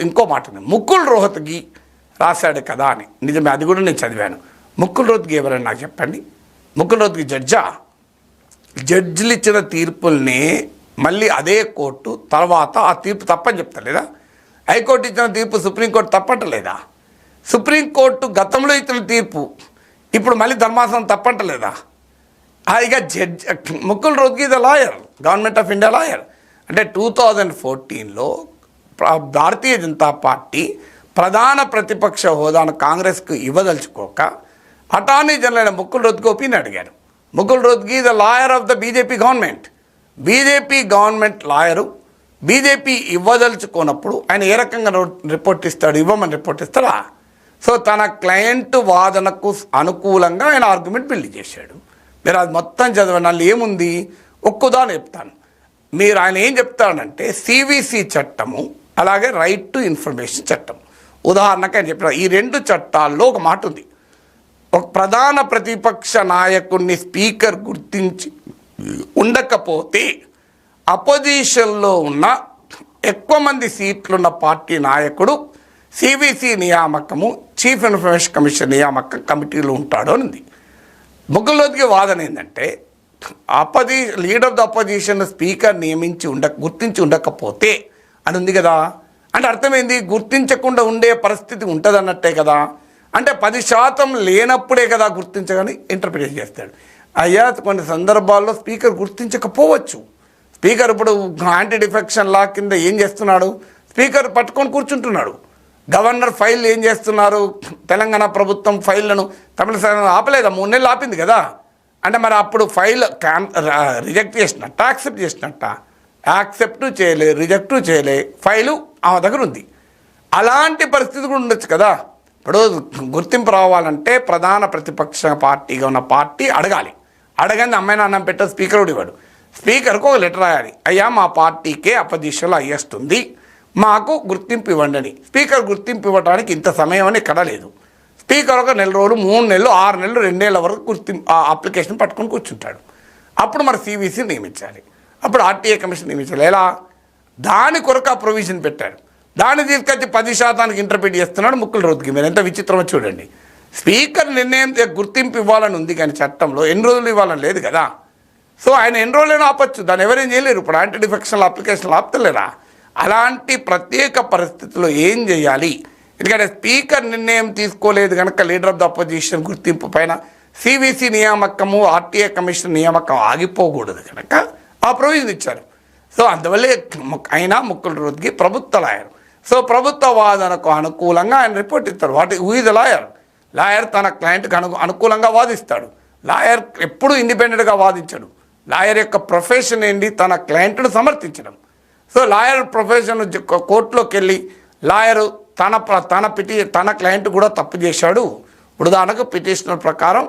ఇంకో మాట, ముకుల్ రోహత్గి రాశాడు కదా అని, నిజమే, అది కూడా నేను చదివాను. ముకుల్ రోహత్గి ఎవరని నాకు చెప్పండి. ముకుల్ రోహత్గి జడ్జిలు ఇచ్చిన తీర్పుల్ని మళ్ళీ అదే కోర్టు తర్వాత ఆ తీర్పు తప్పని చెప్తలేదా? హైకోర్టు ఇచ్చిన తీర్పు సుప్రీంకోర్టు తప్పంటలేదా? సుప్రీంకోర్టు గతంలో ఇచ్చిన తీర్పు ఇప్పుడు మళ్ళీ ధర్మాసనం తప్పంటలేదా? ఇక Mukul Rohatgi the lawyer, government of India lawyer. అంటే 2014లో భారతీయ జనతా పార్టీ ప్రధాన ప్రతిపక్ష హోదాను కాంగ్రెస్కు ఇవ్వదలుచుకోక అటార్నీ జనరల్ అయిన ముకుల్ రోహత్గి ఒపీనియన్ అడిగారు. Mukul Rohatgi the lawyer of the BJP government. BJP government lawyer BJP ఇవ్వదలుచుకున్నప్పుడు ఆయన ఏ రకంగా రిపోర్ట్ ఇస్తాడు? ఇవ్వమని రిపోర్ట్ ఇస్తారా? సో తన క్లయింట్ వాదనకు అనుకూలంగా ఆయన ఆర్గ్యుమెంట్ బిల్డ్ చేశాడు. మీరు అది మొత్తం చదవండి. వాళ్ళు ఏముంది ఒక్కదాని చెప్తాను. మీరు ఆయన ఏం చెప్తాడంటే సివిసి చట్టము అలాగే రైట్ టు ఇన్ఫర్మేషన్ చట్టం. ఉదాహరణకు ఆయన చెప్పిన ఈ 2 చట్టాల్లో ఒక మాట ఉంది. ఒక ప్రధాన ప్రతిపక్ష నాయకుడిని స్పీకర్ గుర్తించి ఉండకపోతే అపోజిషన్లో ఉన్న ఎక్కువ మంది సీట్లున్న పార్టీ నాయకుడు సివిసి నియామకము, చీఫ్ ఇన్ఫర్మేషన్ కమిషన్ నియామకం కమిటీలో ఉంటాడు అని ఉంది. ముకుల్ రోహత్గి వాదన ఏంటంటే leader of the opposition speaker గుర్తించి ఉండకపోతే అని ఉంది కదా. అంటే అర్థమైంది, గుర్తించకుండా ఉండే పరిస్థితి ఉంటుంది అన్నట్టే కదా. అంటే 10% లేనప్పుడే కదా గుర్తించగానే ఇంటర్ప్రిటేట్ చేస్తాడు. అయ్యా కొన్ని సందర్భాల్లో స్పీకర్ గుర్తించకపోవచ్చు. స్పీకర్ ఇప్పుడు యాంటీ డిఫెక్షన్ లా కింద ఏం చేస్తున్నాడు? స్పీకర్ పట్టుకొని కూర్చుంటున్నాడు. గవర్నర్ ఫైల్ ఏం చేస్తున్నారు? తెలంగాణ ప్రభుత్వం ఫైళ్లను తమిళనాడు ఆపలేదా? 3 నెలలు ఆపింది కదా. అంటే మరి అప్పుడు ఫైల్ రిజెక్ట్ చేసినట్ట, యాక్సెప్ట్ చేసినట్ట? యాక్సెప్ట్ చేయలే, రిజెక్ట్ చేయలే, ఫైలు ఆమె దగ్గర ఉంది. అలాంటి పరిస్థితి కూడా ఉండొచ్చు కదా. ఇప్పుడు గుర్తింపు రావాలంటే ప్రధాన ప్రతిపక్ష పార్టీగా ఉన్న పార్టీ అడగాలి. అడగని అమ్మాయిని అన్నం పెట్ట స్పీకర్ కూడా ఇవ్వడు. స్పీకర్కు ఒక లెటర్ రాయాలి, అయ్యా మా పార్టీకే అపోజిషన్లో హైయెస్ట్ ఉంది, మాకు గుర్తింపు ఇవ్వండి అని. స్పీకర్ గుర్తింపు ఇవ్వడానికి ఇంత సమయం అని ఎక్కడా లేదు. స్పీకర్ ఒక 4 రోజులు, 3 నెలలు, 6 నెలలు, 2 ఏళ్ళ వరకు గుర్తింపు అప్లికేషన్ పట్టుకొని కూర్చుంటాడు. అప్పుడు మరి సివిసి నియమించాలి, అప్పుడు ఆర్టీఏ కమిషన్ నియమించాలి. ఎలా? దాని కొరకు ఆ ప్రొవిజన్ పెట్టాడు. దాన్ని తీసుకొచ్చి 10% ఇంటర్ప్రిట్ చేస్తున్నాడు ముకుల్ రోహత్గి. మీరు ఎంత విచిత్రమో చూడండి. స్పీకర్ నిర్ణయం గుర్తింపు ఇవ్వాలని ఉంది కానీ చట్టంలో ఎన్ని రోజులు ఇవ్వాలని లేదు కదా. సో ఆయన ఎన్ని రోజులైనా ఆపచ్చు, దాన్ని ఎవరేం చేయలేరు. ఇప్పుడు యాంటీ డిఫెక్షన్ల అప్లికేషన్లు ఆపుతలేరా? అలాంటి ప్రత్యేక పరిస్థితుల్లో ఏం చేయాలి? ఎందుకంటే స్పీకర్ నిర్ణయం తీసుకోలేదు కనుక లీడర్ ఆఫ్ ద అపోజిషన్ గుర్తింపు పైన సివిసి నియామకము, ఆర్టీఏ కమిషన్ నియామకం ఆగిపోకూడదు కనుక ఆ ప్రొవిజన్ ఇచ్చారు. సో అందువల్లే అయినా ముకుల్ రోహత్గి ప్రభుత్వ లాయర్. సో ప్రభుత్వ వాదనకు అనుకూలంగా ఆయన రిపోర్ట్ ఇస్తారు. Who is the lawyer? Lawyer తన క్లయింట్కి అనుకూలంగా వాదిస్తాడు. లాయర్ ఎప్పుడూ ఇండిపెండెంట్గా వాదించడు. లాయర్ యొక్క ప్రొఫెషన్ ఏంటి? తన క్లయింట్ను సమర్థించడం. సో లాయర్ ప్రొఫెషన్ కోర్టులోకి వెళ్ళి లాయరు తన క్లయింట్ కూడా తప్పు చేశాడు, ఉదాహరణకు పిటిషనర్ ప్రకారం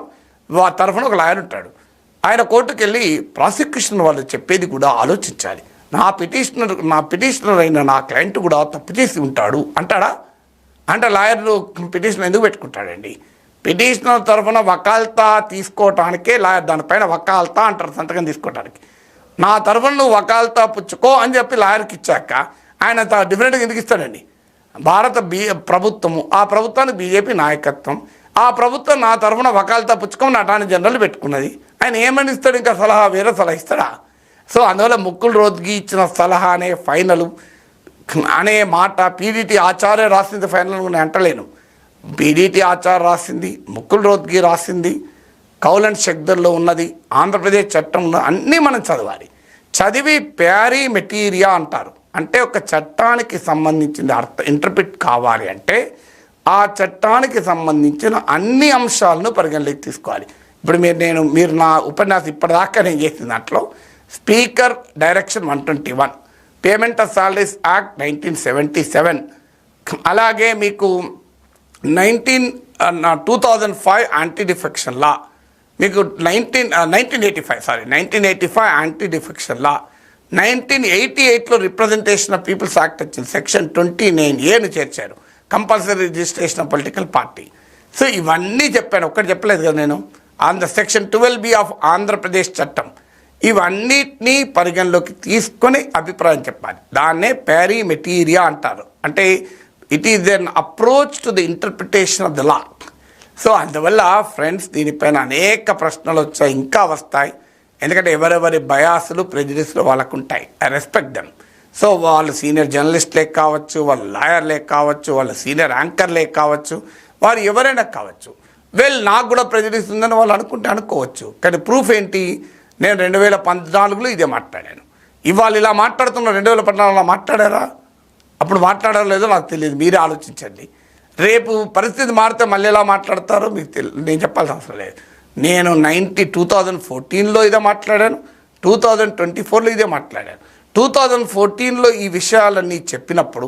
తరఫున ఒక లాయర్ ఉంటాడు. ఆయన కోర్టుకు వెళ్ళి ప్రాసిక్యూషన్ వాళ్ళు చెప్పేది కూడా ఆలోచించాలి. నా పిటిషనర్ అయిన నా క్లయింట్ కూడా తప్పు చేసి ఉంటాడు అంటాడా? అంటే లాయర్లు పిటిషన్ ఎందుకు పెట్టుకుంటాడండి? పిటిషనర్ తరఫున వకాల్తా తీసుకోవటానికే లాయర్, దానిపైన వకాల్తా అంటారు సంతకం తీసుకోవటానికి. నా తరఫున నువ్వు వకాల్తా పుచ్చుకో అని చెప్పి లాయర్కి ఇచ్చాక ఆయన డిఫరెంట్గా ఎందుకు ఇస్తాడండి? భారత ప్రభుత్వము, ఆ ప్రభుత్వానికి బీజేపీ నాయకత్వం, ఆ ప్రభుత్వం నా తరఫున వకాల్తా పుచ్చుకొని అటార్నీ జనరల్ పెట్టుకున్నది. ఆయన ఏమని ఇస్తాడు? ఇంకా సలహా, వేరే సలహా ఇస్తాడా? సో అందువల్ల ముకుల్ రోత్గి ఇచ్చిన సలహా అనే ఫైనల్ అనే మాట పీడీటీ ఆచార్య రాసింది ఫైనల్ నేను అంటలేను. పీడీటీ ఆచార్య రాసింది, ముకుల్ రోత్గి రాసింది, కౌల్ అండ్ షెక్దర్లో ఉన్నది, ఆంధ్రప్రదేశ్ చట్టంలో అన్నీ మనం చదవాలి. చదివి ప్యారీ మెటీరియా అంటారు. అంటే ఒక చట్టానికి సంబంధించిన ఇంటర్ప్రిట్ కావాలి అంటే ఆ చట్టానికి సంబంధించిన అన్ని అంశాలను పరిగణలోకి తీసుకోవాలి. ఇప్పుడు మీరు నా ఉపన్యాసం ఇప్పటిదాకా నేను చేసిన దాంట్లో speaker direction 121, payment of salaries act 1977, అలాగే మీకు 2005 యాంటీ డిఫెక్షన్ లా, మీకు 1985 యాంటీ డిఫెక్షన్ లా, 1988లో రిప్రజెంటేషన్ ఆఫ్ పీపుల్స్ యాక్ట్ వచ్చింది, సెక్షన్ 29A చేర్చారు, compulsory registration of political party. So ఇవన్నీ చెప్పాను, ఒక్కటి చెప్పలేదు కదా నేను. సెక్షన్ 12B ఆఫ్ ఆంధ్రప్రదేశ్ చట్టం, ఇవన్నిటినీ పరిగణలోకి తీసుకొని అభిప్రాయం చెప్పాలి. దాన్నే ప్యారీ మెటీరియా అంటారు. అంటే it is an approach to the interpretation of the law. So అందువల్ల ఫ్రెండ్స్ దీనిపైన అనేక ప్రశ్నలు వచ్చాయి, ఇంకా వస్తాయి. ఎందుకంటే ఎవరెవరి బయాసులు ప్రెజుడిస్లు వాళ్ళకు ఉంటాయి. I respect them. సో వాళ్ళు సీనియర్ జర్నలిస్ట్లే కావచ్చు, వాళ్ళు లాయర్లే కావచ్చు, వాళ్ళు సీనియర్ యాంకర్లే కావచ్చు, వారు ఎవరైనా కావచ్చు. నాకు కూడా ప్రెజుడిస్ ఉందని వాళ్ళు అనుకోవచ్చు. కానీ ప్రూఫ్ ఏంటి? నేను 2014లో ఇదే మాట్లాడాను. ఇవాళ ఇలా మాట్లాడుతున్నా, 2014లో మాట్లాడారా? అప్పుడు మాట్లాడారో లేదో నాకు తెలియదు, మీరే ఆలోచించండి. రేపు పరిస్థితి మారితే మళ్ళీ ఎలా మాట్లాడతారో మీకు తెలియదు, నేను చెప్పాల్సిన అవసరం లేదు. నేను 2014లో ఇదే మాట్లాడాను, 2024లో ఇదే మాట్లాడాను. 2014లో ఈ విషయాలన్నీ చెప్పినప్పుడు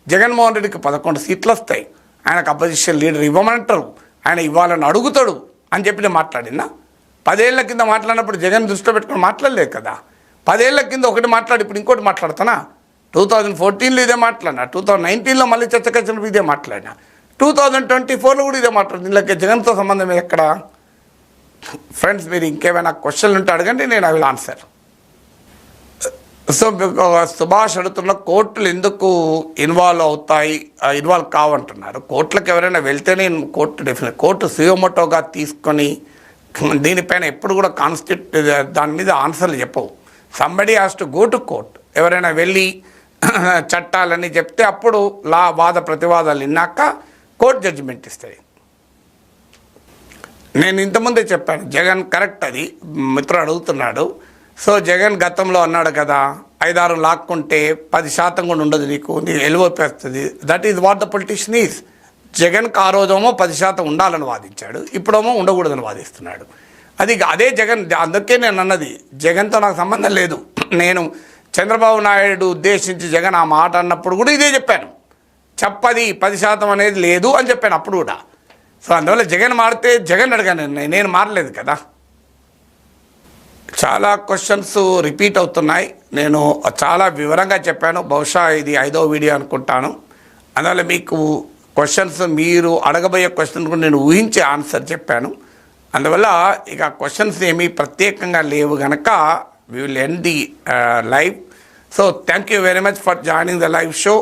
జగన్మోహన్ రెడ్డికి 11 సీట్లు వస్తాయి, ఆయనకు అపోజిషన్ లీడర్ ఇవ్వమంటారు, ఆయన ఇవ్వాలని అడుగుతాడు అని చెప్పి నేను మాట్లాడినా. 10 ఏళ్ల కింద మాట్లాడినప్పుడు జగన్ దృష్టిలో పెట్టుకుని మాట్లాడలేదు కదా. 10 ఏళ్ల కింద ఒకటి మాట్లాడి ఇప్పుడు ఇంకోటి మాట్లాడుతానా? 2014లో ఇదే మాట్లాడినా, 2019లో మళ్ళీ చర్చకొచ్చినప్పుడు ఇదే మాట్లాడినా, 2024లో కూడా ఇదే మాట్లాడుతుంది. ఇందులోకి జగన్తో సంబంధం ఎక్కడ? ఫ్రెండ్స్ మీరు ఇంకేమైనా క్వశ్చన్లు ఉంటే అడగండి, నేను I will answer. So Subhash అడుగుతున్న కోర్టులు ఎందుకు ఇన్వాల్వ్ కావంటున్నారు. కోర్టులకు ఎవరైనా వెళ్తేనే కోర్టు సుయోమోటోగా తీసుకొని దీనిపైన ఎప్పుడు కూడా దాని మీద ఆన్సర్లు చెప్పవు. Somebody has to go to court. ఎవరైనా వెళ్ళి చట్టాలని చెప్తే అప్పుడు వాద ప్రతివాదాలు విన్నాక కోర్టు జడ్జిమెంట్ ఇస్తుంది. నేను ఇంతకుముందే చెప్పాను, జగన్ కరెక్ట్, అది మిత్రుడు అడుగుతున్నాడు. సో జగన్ గతంలో అన్నాడు కదా, 5-6 లాక్కుంటే 10% కూడా ఉండదు, నీకు ఎలువొప్పేస్తుంది. That is what the politician is. జగన్కి ఆ రోజేమో 10% ఉండాలని వాదించాడు, ఇప్పుడేమో ఉండకూడదని వాదిస్తున్నాడు. అదే జగన్. అందుకే నేను అన్నది, జగన్తో నాకు సంబంధం లేదు. నేను చంద్రబాబు నాయుడు ఉద్దేశించి జగన్ ఆ మాట అన్నప్పుడు కూడా ఇదే చెప్పాను, 10% అనేది లేదు అని చెప్పాను అప్పుడు కూడా. సో అందువల్ల జగన్ మారితే జగన్ అడగాను, నేను మారలేదు కదా. చాలా క్వశ్చన్స్ రిపీట్ అవుతున్నాయి. నేను చాలా వివరంగా చెప్పాను, బహుశా ఇది 5వ వీడియో అనుకుంటాను. అందువల్ల మీకు క్వశ్చన్స్, మీరు అడగబోయే క్వశ్చన్ కూడా నేను ఊహించి ఆన్సర్ చెప్పాను. అందువల్ల ఇక క్వశ్చన్స్ ఏమీ ప్రత్యేకంగా లేవు కనుక we will end the live. So thank you very much for joining the live show.